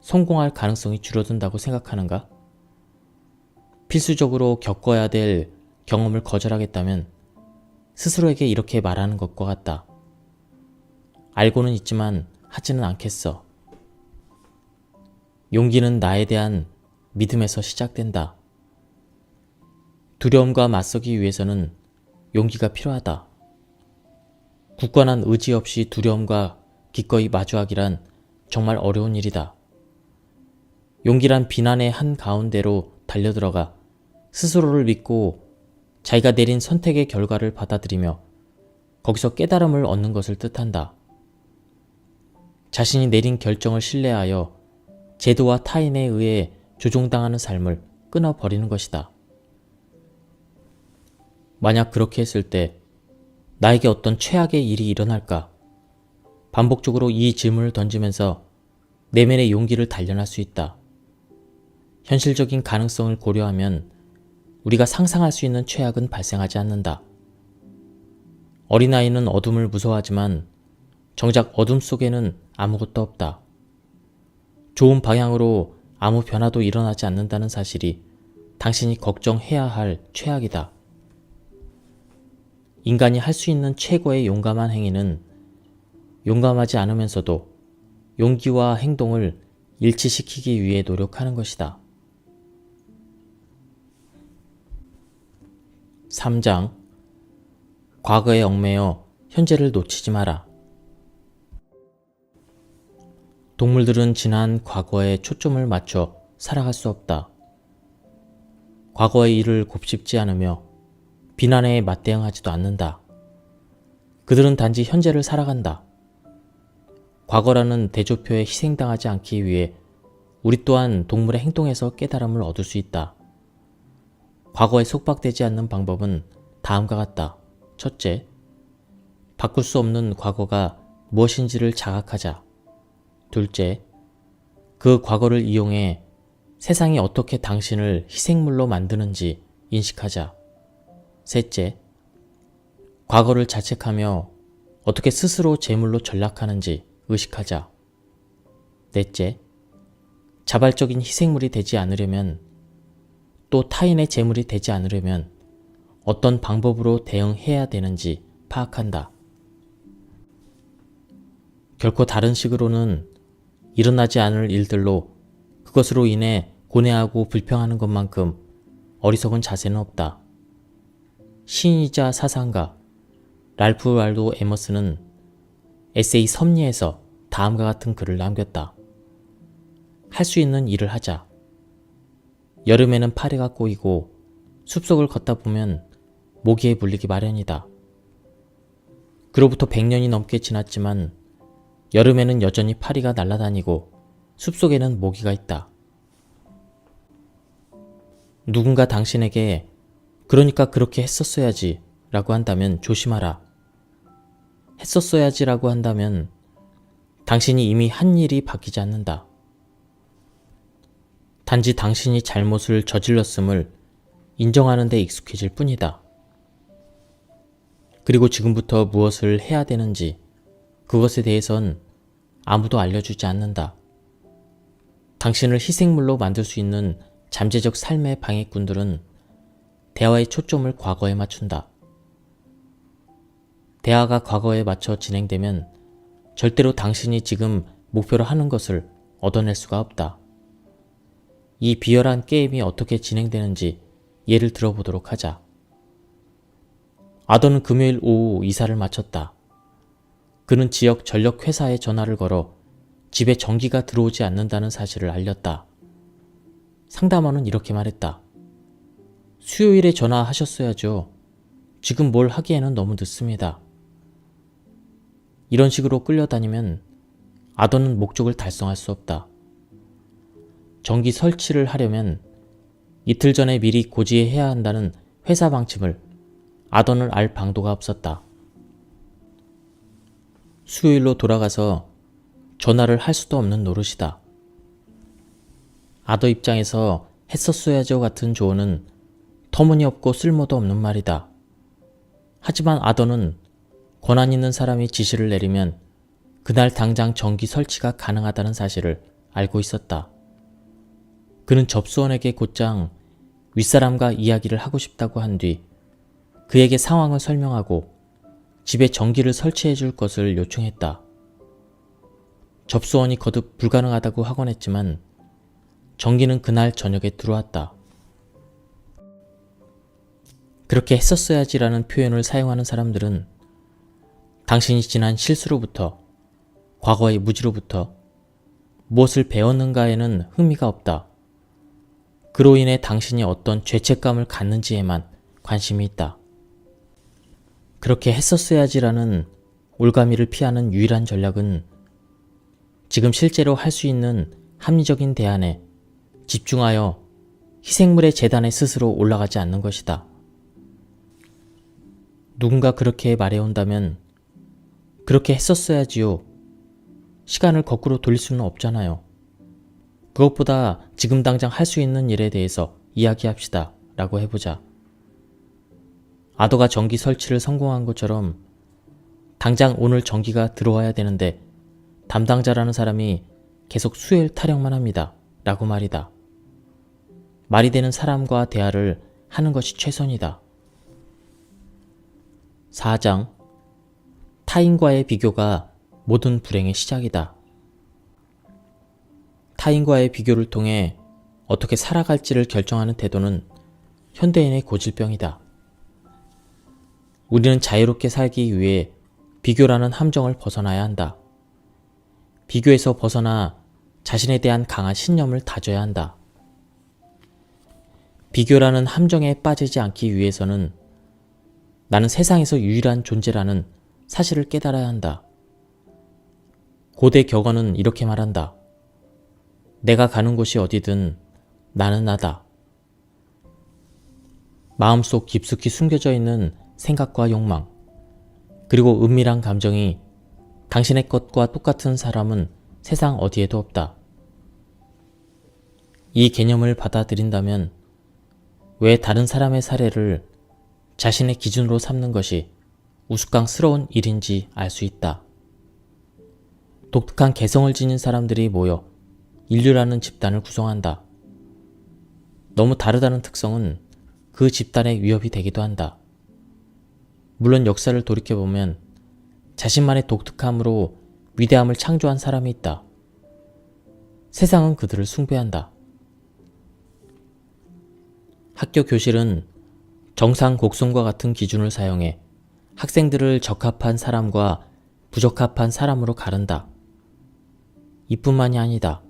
성공할 가능성이 줄어든다고 생각하는가? 필수적으로 겪어야 될 경험을 거절하겠다면 스스로에게 이렇게 말하는 것과 같다. 알고는 있지만 하지는 않겠어. 용기는 나에 대한 믿음에서 시작된다. 두려움과 맞서기 위해서는 용기가 필요하다. 굳건한 의지 없이 두려움과 기꺼이 마주하기란 정말 어려운 일이다. 용기란 비난의 한가운데로 달려들어가 스스로를 믿고 자기가 내린 선택의 결과를 받아들이며 거기서 깨달음을 얻는 것을 뜻한다. 자신이 내린 결정을 신뢰하여 제도와 타인에 의해 조종당하는 삶을 끊어버리는 것이다. 만약 그렇게 했을 때 나에게 어떤 최악의 일이 일어날까? 반복적으로 이 질문을 던지면서 내면의 용기를 단련할 수 있다. 현실적인 가능성을 고려하면 우리가 상상할 수 있는 최악은 발생하지 않는다. 어린아이는 어둠을 무서워하지만 정작 어둠 속에는 아무것도 없다. 좋은 방향으로 아무 변화도 일어나지 않는다는 사실이 당신이 걱정해야 할 최악이다. 인간이 할 수 있는 최고의 용감한 행위는 용감하지 않으면서도 용기와 행동을 일치시키기 위해 노력하는 것이다. 3장 과거에 얽매여 현재를 놓치지 마라. 동물들은 지난 과거에 초점을 맞춰 살아갈 수 없다. 과거의 일을 곱씹지 않으며 비난에 맞대응하지도 않는다. 그들은 단지 현재를 살아간다. 과거라는 대조표에 희생당하지 않기 위해 우리 또한 동물의 행동에서 깨달음을 얻을 수 있다. 과거에 속박되지 않는 방법은 다음과 같다. 첫째, 바꿀 수 없는 과거가 무엇인지를 자각하자. 둘째, 그 과거를 이용해 세상이 어떻게 당신을 희생물로 만드는지 인식하자. 셋째, 과거를 자책하며 어떻게 스스로 제물로 전락하는지 의식하자. 넷째, 자발적인 희생물이 되지 않으려면 또 타인의 제물이 되지 않으려면 어떤 방법으로 대응해야 되는지 파악한다. 결코 다른 식으로는 일어나지 않을 일들로 그것으로 인해 고뇌하고 불평하는 것만큼 어리석은 자세는 없다. 시인이자 사상가 랄프 왈도 에머슨은 에세이 섭리에서 다음과 같은 글을 남겼다. 할 수 있는 일을 하자. 여름에는 파리가 꼬이고 숲속을 걷다 보면 모기에 물리기 마련이다. 그로부터 100년이 넘게 지났지만 여름에는 여전히 파리가 날아다니고 숲속에는 모기가 있다. 누군가 당신에게 그러니까 그렇게 했었어야지 라고 한다면 조심하라. 했었어야지 라고 한다면 당신이 이미 한 일이 바뀌지 않는다. 단지 당신이 잘못을 저질렀음을 인정하는 데 익숙해질 뿐이다. 그리고 지금부터 무엇을 해야 되는지 그것에 대해선 아무도 알려주지 않는다. 당신을 희생물로 만들 수 있는 잠재적 삶의 방해꾼들은 대화의 초점을 과거에 맞춘다. 대화가 과거에 맞춰 진행되면 절대로 당신이 지금 목표로 하는 것을 얻어낼 수가 없다. 이 비열한 게임이 어떻게 진행되는지 예를 들어보도록 하자. 아더는 금요일 오후 이사를 마쳤다. 그는 지역 전력회사에 전화를 걸어 집에 전기가 들어오지 않는다는 사실을 알렸다. 상담원은 이렇게 말했다. 수요일에 전화하셨어야죠. 지금 뭘 하기에는 너무 늦습니다. 이런 식으로 끌려다니면 아더는 목적을 달성할 수 없다. 전기 설치를 하려면 이틀 전에 미리 고지해야 한다는 회사 방침을 아더는 알 방도가 없었다. 수요일로 돌아가서 전화를 할 수도 없는 노릇이다. 아더 입장에서 했었어야죠 같은 조언은 터무니없고 쓸모도 없는 말이다. 하지만 아더는 권한 있는 사람이 지시를 내리면 그날 당장 전기 설치가 가능하다는 사실을 알고 있었다. 그는 접수원에게 곧장 윗사람과 이야기를 하고 싶다고 한 뒤 그에게 상황을 설명하고 집에 전기를 설치해 줄 것을 요청했다. 접수원이 거듭 불가능하다고 하곤 했지만 전기는 그날 저녁에 들어왔다. 그렇게 했었어야지라는 표현을 사용하는 사람들은 당신이 지난 실수로부터, 과거의 무지로부터 무엇을 배웠는가에는 흥미가 없다. 그로 인해 당신이 어떤 죄책감을 갖는지에만 관심이 있다. 그렇게 했었어야지라는 올가미를 피하는 유일한 전략은 지금 실제로 할 수 있는 합리적인 대안에 집중하여 희생물의 재단에 스스로 올라가지 않는 것이다. 누군가 그렇게 말해온다면 그렇게 했었어야지요. 시간을 거꾸로 돌릴 수는 없잖아요. 그것보다 지금 당장 할 수 있는 일에 대해서 이야기합시다 라고 해보자. 아더가 전기 설치를 성공한 것처럼 당장 오늘 전기가 들어와야 되는데 담당자라는 사람이 계속 수요일 타령만 합니다 라고 말이다. 말이 되는 사람과 대화를 하는 것이 최선이다. 4장 타인과의 비교가 모든 불행의 시작이다. 타인과의 비교를 통해 어떻게 살아갈지를 결정하는 태도는 현대인의 고질병이다. 우리는 자유롭게 살기 위해 비교라는 함정을 벗어나야 한다. 비교에서 벗어나 자신에 대한 강한 신념을 다져야 한다. 비교라는 함정에 빠지지 않기 위해서는 나는 세상에서 유일한 존재라는 사실을 깨달아야 한다. 고대 격언은 이렇게 말한다. 내가 가는 곳이 어디든 나는 나다. 마음속 깊숙이 숨겨져 있는 생각과 욕망, 그리고 은밀한 감정이 당신의 것과 똑같은 사람은 세상 어디에도 없다. 이 개념을 받아들인다면 왜 다른 사람의 사례를 자신의 기준으로 삼는 것이 우스꽝스러운 일인지 알 수 있다. 독특한 개성을 지닌 사람들이 모여 인류라는 집단을 구성한다. 너무 다르다는 특성은 그 집단의 위협이 되기도 한다. 물론 역사를 돌이켜보면 자신만의 독특함으로 위대함을 창조한 사람이 있다. 세상은 그들을 숭배한다. 학교 교실은 정상 곡선과 같은 기준을 사용해 학생들을 적합한 사람과 부적합한 사람으로 가른다. 이뿐만이 아니다.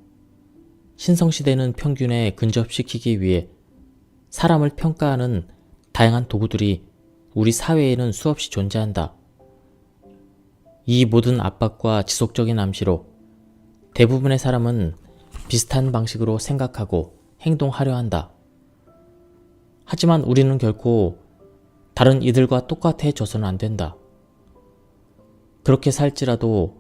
신성시대는 평균에 근접시키기 위해 사람을 평가하는 다양한 도구들이 우리 사회에는 수없이 존재한다. 이 모든 압박과 지속적인 암시로 대부분의 사람은 비슷한 방식으로 생각하고 행동하려 한다. 하지만 우리는 결코 다른 이들과 똑같아져서는 안 된다. 그렇게 살지라도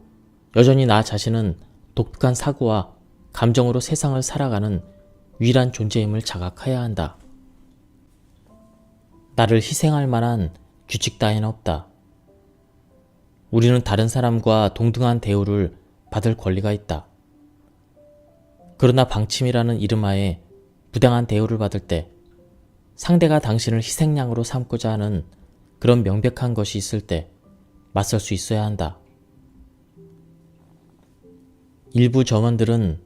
여전히 나 자신은 독특한 사고와 감정으로 세상을 살아가는 유일한 존재임을 자각해야 한다. 나를 희생할 만한 규칙 따위는 없다. 우리는 다른 사람과 동등한 대우를 받을 권리가 있다. 그러나 방침이라는 이름하에 부당한 대우를 받을 때 상대가 당신을 희생양으로 삼고자 하는 그런 명백한 것이 있을 때 맞설 수 있어야 한다. 일부 점원들은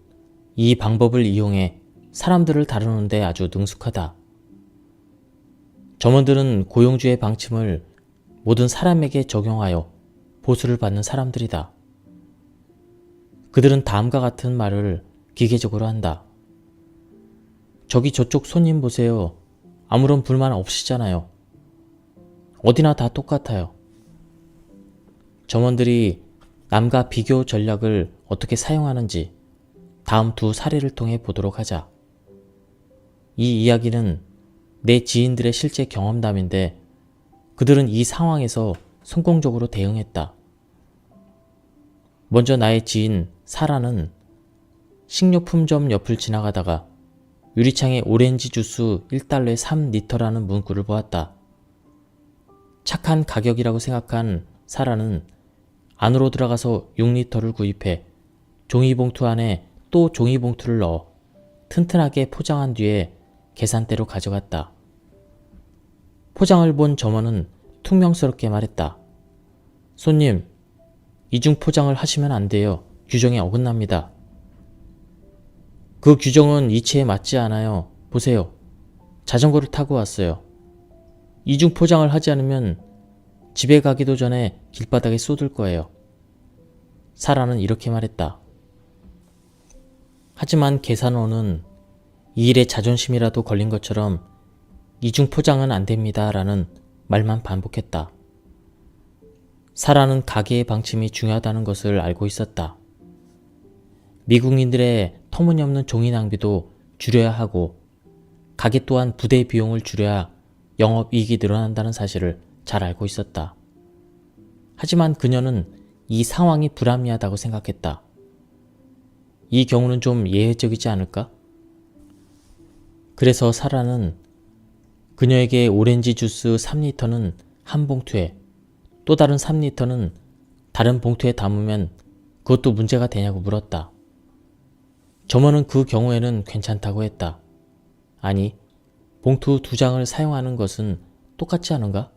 이 방법을 이용해 사람들을 다루는데 아주 능숙하다. 점원들은 고용주의 방침을 모든 사람에게 적용하여 보수를 받는 사람들이다. 그들은 다음과 같은 말을 기계적으로 한다. 저기 저쪽 손님 보세요. 아무런 불만 없으시잖아요. 어디나 다 똑같아요. 점원들이 남과 비교 전략을 어떻게 사용하는지 다음 두 사례를 통해 보도록 하자. 이 이야기는 내 지인들의 실제 경험담인데 그들은 이 상황에서 성공적으로 대응했다. 먼저 나의 지인 사라는 식료품점 옆을 지나가다가 유리창에 오렌지 주스 1달러에 3리터라는 문구를 보았다. 착한 가격이라고 생각한 사라는 안으로 들어가서 6리터를 구입해 종이봉투 안에 또 종이봉투를 넣어 튼튼하게 포장한 뒤에 계산대로 가져갔다. 포장을 본 점원은 퉁명스럽게 말했다. 손님, 이중 포장을 하시면 안 돼요. 규정에 어긋납니다. 그 규정은 이치에 맞지 않아요. 보세요. 자전거를 타고 왔어요. 이중 포장을 하지 않으면 집에 가기도 전에 길바닥에 쏟을 거예요. 사라는 이렇게 말했다. 하지만 계산원은 이 일에 자존심이라도 걸린 것처럼 이중 포장은 안 됩니다 라는 말만 반복했다. 사라는 가게의 방침이 중요하다는 것을 알고 있었다. 미국인들의 터무니없는 종이 낭비도 줄여야 하고 가게 또한 부대 비용을 줄여야 영업이익이 늘어난다는 사실을 잘 알고 있었다. 하지만 그녀는 이 상황이 불합리하다고 생각했다. 이 경우는 좀 예외적이지 않을까? 그래서 사라는 그녀에게 오렌지 주스 3리터는 한 봉투에 또 다른 3리터는 다른 봉투에 담으면 그것도 문제가 되냐고 물었다. 점원은 그 경우에는 괜찮다고 했다. 아니, 봉투 2장을 사용하는 것은 똑같지 않은가?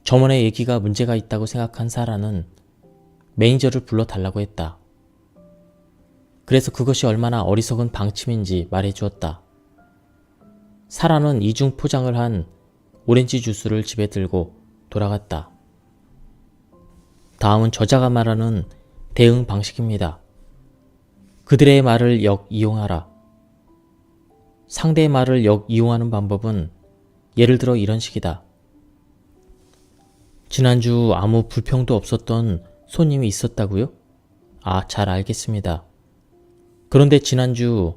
점원의 얘기가 문제가 있다고 생각한 사라는 매니저를 불러달라고 했다. 그래서 그것이 얼마나 어리석은 방침인지 말해주었다. 사라는 이중 포장을 한 오렌지 주스를 집에 들고 돌아갔다. 다음은 저자가 말하는 대응 방식입니다. 그들의 말을 역이용하라. 상대의 말을 역이용하는 방법은 예를 들어 이런 식이다. 지난주 아무 불평도 없었던 손님이 있었다고요? 아, 잘 알겠습니다. 그런데 지난주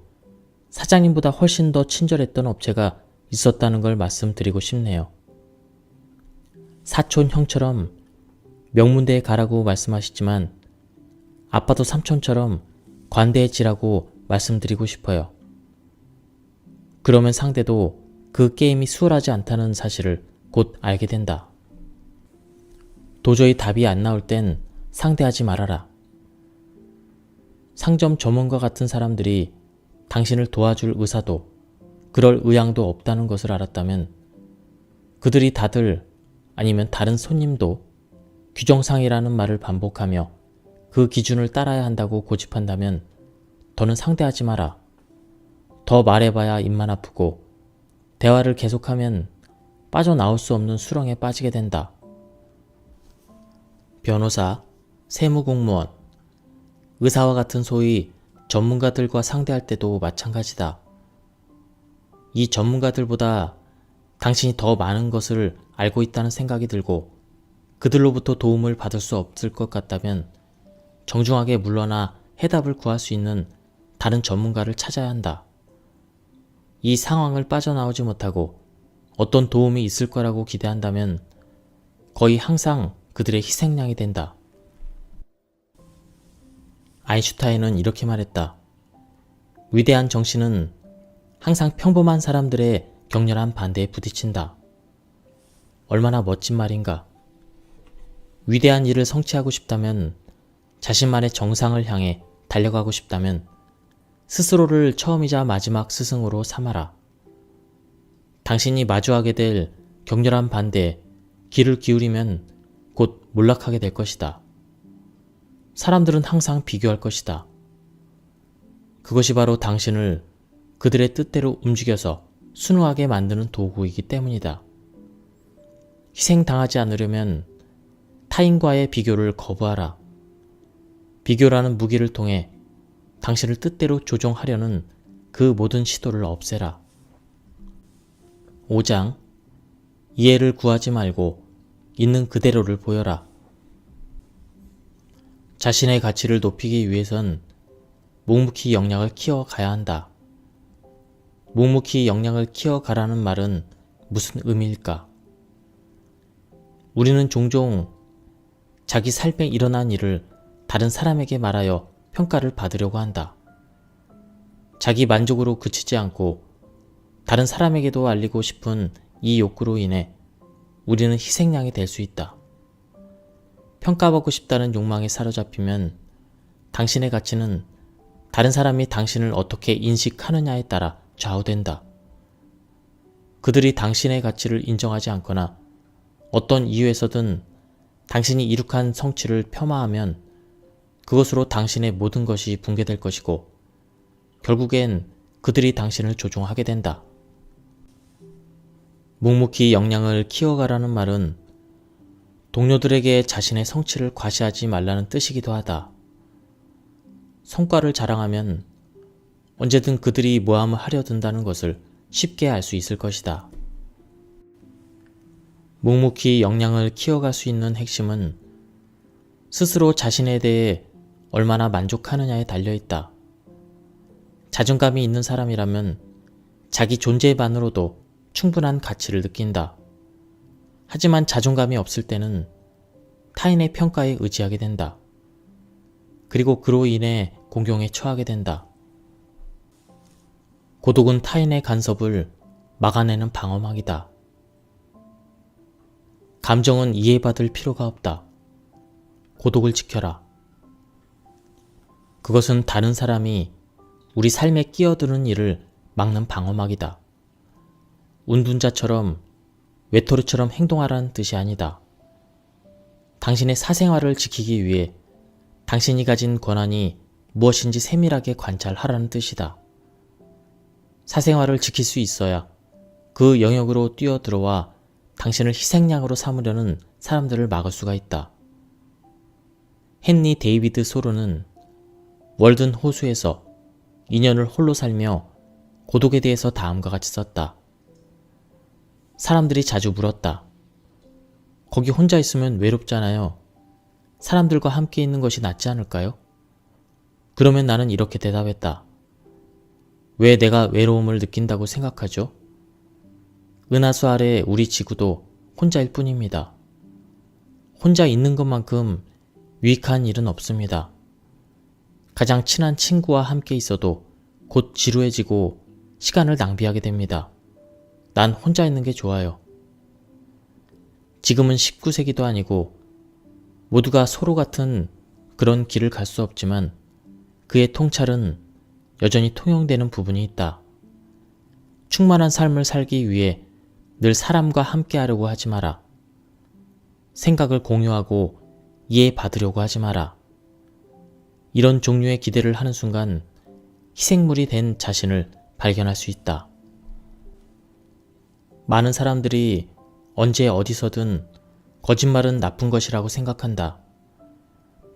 사장님보다 훨씬 더 친절했던 업체가 있었다는 걸 말씀드리고 싶네요. 사촌 형처럼 명문대에 가라고 말씀하시지만 아빠도 삼촌처럼 관대해 지라고 말씀드리고 싶어요. 그러면 상대도 그 게임이 수월하지 않다는 사실을 곧 알게 된다. 도저히 답이 안 나올 땐 상대하지 말아라. 상점 점원과 같은 사람들이 당신을 도와줄 의사도 그럴 의향도 없다는 것을 알았다면 그들이 다들 아니면 다른 손님도 규정상이라는 말을 반복하며 그 기준을 따라야 한다고 고집한다면 더는 상대하지 마라. 더 말해봐야 입만 아프고 대화를 계속하면 빠져나올 수 없는 수렁에 빠지게 된다. 변호사, 세무공무원, 의사와 같은 소위 전문가들과 상대할 때도 마찬가지다. 이 전문가들보다 당신이 더 많은 것을 알고 있다는 생각이 들고 그들로부터 도움을 받을 수 없을 것 같다면 정중하게 물러나 해답을 구할 수 있는 다른 전문가를 찾아야 한다. 이 상황을 빠져나오지 못하고 어떤 도움이 있을 거라고 기대한다면 거의 항상 그들의 희생양이 된다. 아인슈타인은 이렇게 말했다. 위대한 정신은 항상 평범한 사람들의 격렬한 반대에 부딪힌다. 얼마나 멋진 말인가. 위대한 일을 성취하고 싶다면, 자신만의 정상을 향해 달려가고 싶다면 스스로를 처음이자 마지막 스승으로 삼아라. 당신이 마주하게 될 격렬한 반대에 귀를 기울이면 곧 몰락하게 될 것이다. 사람들은 항상 비교할 것이다. 그것이 바로 당신을 그들의 뜻대로 움직여서 순우하게 만드는 도구이기 때문이다. 희생당하지 않으려면 타인과의 비교를 거부하라. 비교라는 무기를 통해 당신을 뜻대로 조종하려는 그 모든 시도를 없애라. 5장. 이해를 구하지 말고 있는 그대로를 보여라. 자신의 가치를 높이기 위해선 묵묵히 역량을 키워가야 한다. 묵묵히 역량을 키워가라는 말은 무슨 의미일까? 우리는 종종 자기 삶에 일어난 일을 다른 사람에게 말하여 평가를 받으려고 한다. 자기 만족으로 그치지 않고 다른 사람에게도 알리고 싶은 이 욕구로 인해 우리는 희생양이 될 수 있다. 평가받고 싶다는 욕망에 사로잡히면 당신의 가치는 다른 사람이 당신을 어떻게 인식하느냐에 따라 좌우된다. 그들이 당신의 가치를 인정하지 않거나 어떤 이유에서든 당신이 이룩한 성취를 폄하하면 그것으로 당신의 모든 것이 붕괴될 것이고 결국엔 그들이 당신을 조종하게 된다. 묵묵히 역량을 키워가라는 말은 동료들에게 자신의 성취를 과시하지 말라는 뜻이기도 하다. 성과를 자랑하면 언제든 그들이 모함을 하려 든다는 것을 쉽게 알 수 있을 것이다. 묵묵히 역량을 키워갈 수 있는 핵심은 스스로 자신에 대해 얼마나 만족하느냐에 달려있다. 자존감이 있는 사람이라면 자기 존재만으로도 충분한 가치를 느낀다. 하지만 자존감이 없을 때는 타인의 평가에 의지하게 된다. 그리고 그로 인해 공경에 처하게 된다. 고독은 타인의 간섭을 막아내는 방어막이다. 감정은 이해받을 필요가 없다. 고독을 지켜라. 그것은 다른 사람이 우리 삶에 끼어드는 일을 막는 방어막이다. 운둔자처럼 외톨이처럼 행동하라는 뜻이 아니다. 당신의 사생활을 지키기 위해 당신이 가진 권한이 무엇인지 세밀하게 관찰하라는 뜻이다. 사생활을 지킬 수 있어야 그 영역으로 뛰어들어와 당신을 희생양으로 삼으려는 사람들을 막을 수가 있다. 헨리 데이비드 소로는 월든 호수에서 2년을 홀로 살며 고독에 대해서 다음과 같이 썼다. 사람들이 자주 물었다. 거기 혼자 있으면 외롭잖아요. 사람들과 함께 있는 것이 낫지 않을까요? 그러면 나는 이렇게 대답했다. 왜 내가 외로움을 느낀다고 생각하죠? 은하수 아래 우리 지구도 혼자일 뿐입니다. 혼자 있는 것만큼 유익한 일은 없습니다. 가장 친한 친구와 함께 있어도 곧 지루해지고 시간을 낭비하게 됩니다. 난 혼자 있는 게 좋아요. 지금은 19세기도 아니고 모두가 서로 같은 그런 길을 갈 수 없지만 그의 통찰은 여전히 통용되는 부분이 있다. 충만한 삶을 살기 위해 늘 사람과 함께 하려고 하지 마라. 생각을 공유하고 이해받으려고 하지 마라. 이런 종류의 기대를 하는 순간 희생물이 된 자신을 발견할 수 있다. 많은 사람들이 언제 어디서든 거짓말은 나쁜 것이라고 생각한다.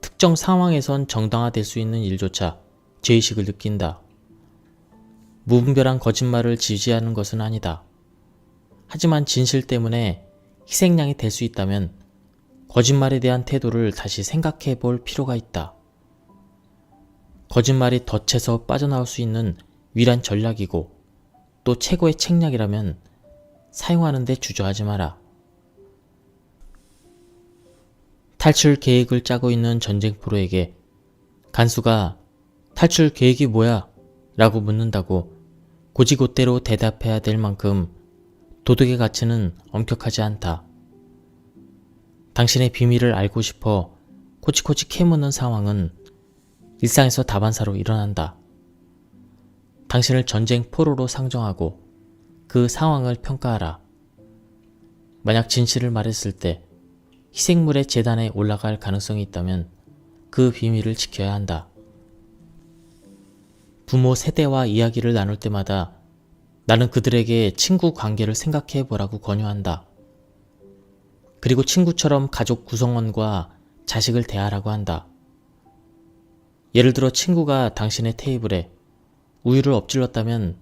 특정 상황에선 정당화될 수 있는 일조차 죄의식을 느낀다. 무분별한 거짓말을 지지하는 것은 아니다. 하지만 진실 때문에 희생양이 될 수 있다면 거짓말에 대한 태도를 다시 생각해 볼 필요가 있다. 거짓말이 덫에서 빠져나올 수 있는 위란 전략이고 또 최고의 책략이라면 사용하는 데 주저하지 마라. 탈출 계획을 짜고 있는 전쟁포로에게 간수가 탈출 계획이 뭐야? 라고 묻는다고 고지고대로 대답해야 될 만큼 도덕의 가치는 엄격하지 않다. 당신의 비밀을 알고 싶어 코치코치 캐묻는 상황은 일상에서 다반사로 일어난다. 당신을 전쟁포로로 상정하고 그 상황을 평가하라. 만약 진실을 말했을 때 희생물의 재단에 올라갈 가능성이 있다면 그 비밀을 지켜야 한다. 부모 세대와 이야기를 나눌 때마다 나는 그들에게 친구 관계를 생각해 보라고 권유한다. 그리고 친구처럼 가족 구성원과 자식을 대하라고 한다. 예를 들어 친구가 당신의 테이블에 우유를 엎질렀다면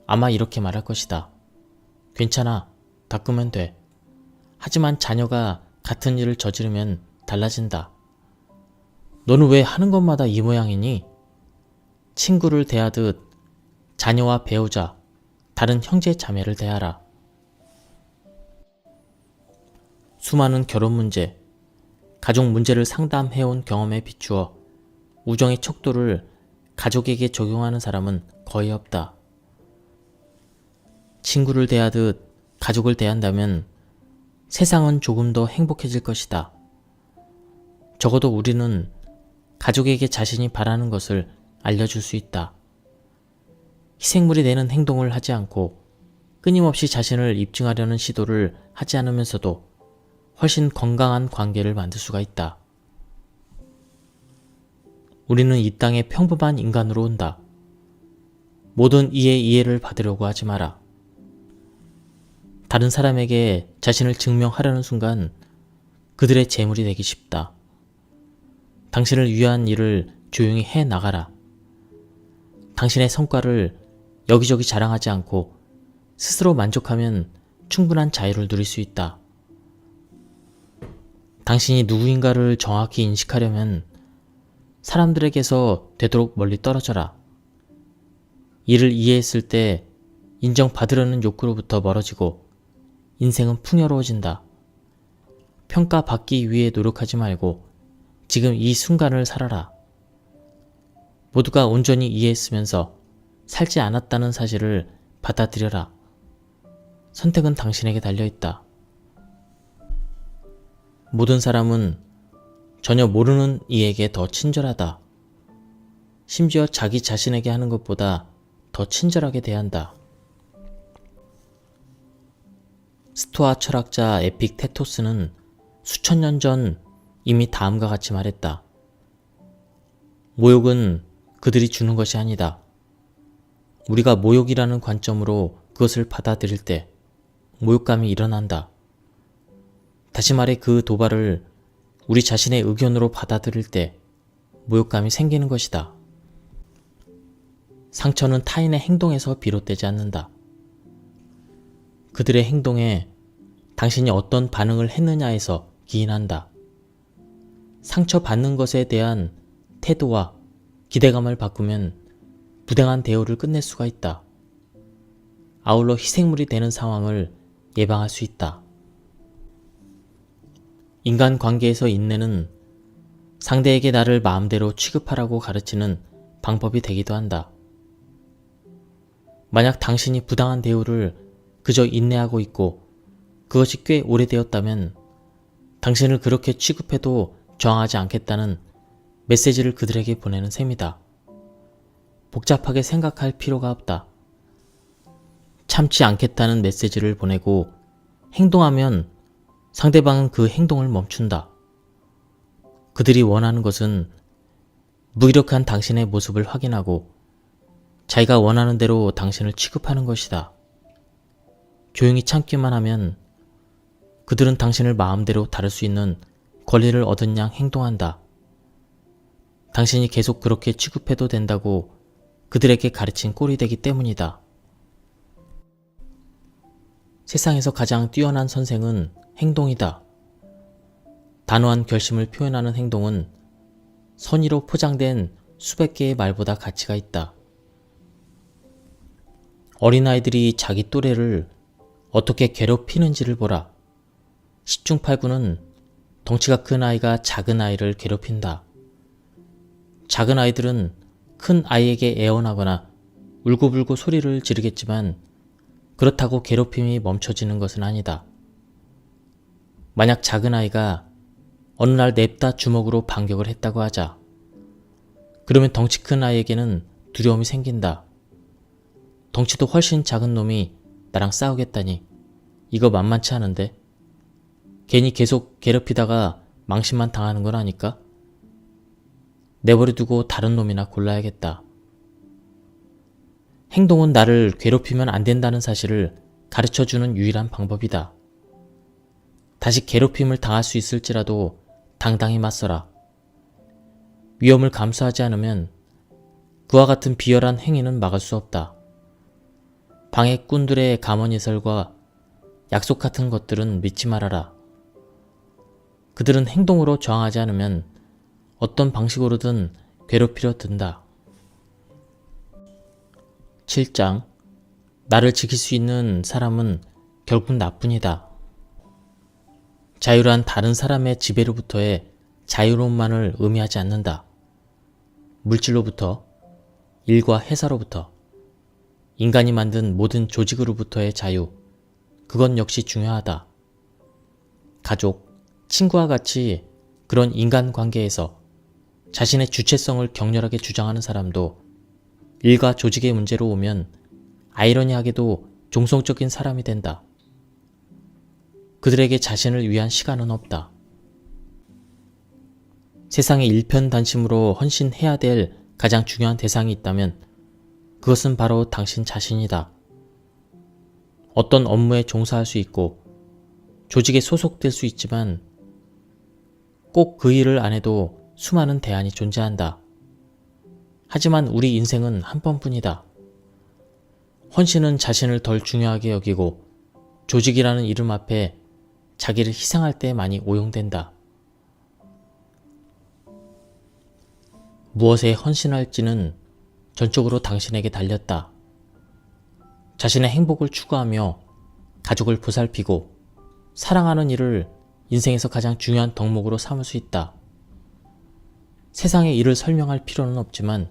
아마 이렇게 말할 것이다. 괜찮아, 닦으면 돼. 하지만 자녀가 같은 일을 저지르면 달라진다. 너는 왜 하는 것마다 이 모양이니? 친구를 대하듯 자녀와 배우자, 다른 형제 자매를 대하라. 수많은 결혼 문제, 가족 문제를 상담해온 경험에 비추어 우정의 척도를 가족에게 적용하는 사람은 거의 없다. 친구를 대하듯 가족을 대한다면 세상은 조금 더 행복해질 것이다. 적어도 우리는 가족에게 자신이 바라는 것을 알려줄 수 있다. 희생물이 되는 행동을 하지 않고 끊임없이 자신을 입증하려는 시도를 하지 않으면서도 훨씬 건강한 관계를 만들 수가 있다. 우리는 이 땅에 평범한 인간으로 온다. 모든 이의 이해를 받으려고 하지 마라. 다른 사람에게 자신을 증명하려는 순간 그들의 재물이 되기 쉽다. 당신을 위한 일을 조용히 해 나가라. 당신의 성과를 여기저기 자랑하지 않고 스스로 만족하면 충분한 자유를 누릴 수 있다. 당신이 누구인가를 정확히 인식하려면 사람들에게서 되도록 멀리 떨어져라. 이를 이해했을 때 인정받으려는 욕구로부터 멀어지고 인생은 풍요로워진다. 평가받기 위해 노력하지 말고 지금 이 순간을 살아라. 모두가 온전히 이해했으면서 살지 않았다는 사실을 받아들여라. 선택은 당신에게 달려있다. 모든 사람은 전혀 모르는 이에게 더 친절하다. 심지어 자기 자신에게 하는 것보다 더 친절하게 대한다. 스토아 철학자 에픽테토스는 수천 년 전 이미 다음과 같이 말했다. 모욕은 그들이 주는 것이 아니다. 우리가 모욕이라는 관점으로 그것을 받아들일 때 모욕감이 일어난다. 다시 말해 그 도발을 우리 자신의 의견으로 받아들일 때 모욕감이 생기는 것이다. 상처는 타인의 행동에서 비롯되지 않는다. 그들의 행동에 당신이 어떤 반응을 했느냐에서 기인한다. 상처받는 것에 대한 태도와 기대감을 바꾸면 부당한 대우를 끝낼 수가 있다. 아울러 희생물이 되는 상황을 예방할 수 있다. 인간관계에서 인내는 상대에게 나를 마음대로 취급하라고 가르치는 방법이 되기도 한다. 만약 당신이 부당한 대우를 그저 인내하고 있고 그것이 꽤 오래되었다면 당신을 그렇게 취급해도 저항하지 않겠다는 메시지를 그들에게 보내는 셈이다. 복잡하게 생각할 필요가 없다. 참지 않겠다는 메시지를 보내고 행동하면 상대방은 그 행동을 멈춘다. 그들이 원하는 것은 무기력한 당신의 모습을 확인하고 자기가 원하는 대로 당신을 취급하는 것이다. 조용히 참기만 하면 그들은 당신을 마음대로 다룰 수 있는 권리를 얻은 양 행동한다. 당신이 계속 그렇게 취급해도 된다고 그들에게 가르친 꼴이 되기 때문이다. 세상에서 가장 뛰어난 선생은 행동이다. 단호한 결심을 표현하는 행동은 선의로 포장된 수백 개의 말보다 가치가 있다. 어린아이들이 자기 또래를 어떻게 괴롭히는지를 보라. 10중 8구는 덩치가 큰 아이가 작은 아이를 괴롭힌다. 작은 아이들은 큰 아이에게 애원하거나 울고불고 소리를 지르겠지만 그렇다고 괴롭힘이 멈춰지는 것은 아니다. 만약 작은 아이가 어느 날 냅다 주먹으로 반격을 했다고 하자. 그러면 덩치 큰 아이에게는 두려움이 생긴다. 덩치도 훨씬 작은 놈이 나랑 싸우겠다니 이거 만만치 않은데? 괜히 계속 괴롭히다가 망신만 당하는 건 아닐까? 내버려 두고 다른 놈이나 골라야겠다. 행동은 나를 괴롭히면 안 된다는 사실을 가르쳐주는 유일한 방법이다. 다시 괴롭힘을 당할 수 있을지라도 당당히 맞서라. 위험을 감수하지 않으면 그와 같은 비열한 행위는 막을 수 없다. 방해꾼들의 감언이설과 약속 같은 것들은 믿지 말아라. 그들은 행동으로 저항하지 않으면 어떤 방식으로든 괴롭히려 든다. 7장 나를 지킬 수 있는 사람은 결국 나뿐이다. 자유란 다른 사람의 지배로부터의 자유로움만을 의미하지 않는다. 물질로부터, 일과 회사로부터, 인간이 만든 모든 조직으로부터의 자유, 그건 역시 중요하다. 가족, 친구와 같이 그런 인간관계에서 자신의 주체성을 격렬하게 주장하는 사람도 일과 조직의 문제로 오면 아이러니하게도 종속적인 사람이 된다. 그들에게 자신을 위한 시간은 없다. 세상에 일편단심으로 헌신해야 될 가장 중요한 대상이 있다면 그것은 바로 당신 자신이다. 어떤 업무에 종사할 수 있고 조직에 소속될 수 있지만 꼭 그 일을 안 해도 수많은 대안이 존재한다. 하지만 우리 인생은 한 번뿐이다. 헌신은 자신을 덜 중요하게 여기고 조직이라는 이름 앞에 자기를 희생할 때 많이 오용된다. 무엇에 헌신할지는 전적으로 당신에게 달렸다. 자신의 행복을 추구하며 가족을 보살피고 사랑하는 일을 인생에서 가장 중요한 덕목으로 삼을 수 있다. 세상의 일을 설명할 필요는 없지만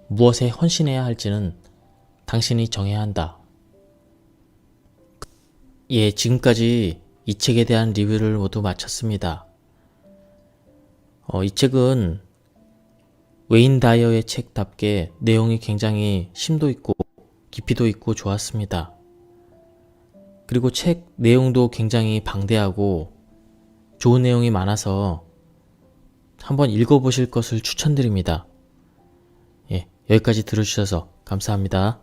무엇에 헌신해야 할지는 당신이 정해야 한다. 예, 지금까지 이 책에 대한 리뷰를 모두 마쳤습니다. 이 책은 웨인 다이어의 책답게 내용이 굉장히 심도 있고 깊이도 있고 좋았습니다. 그리고 책 내용도 굉장히 방대하고 좋은 내용이 많아서 한번 읽어보실 것을 추천드립니다. 예, 여기까지 들어주셔서 감사합니다.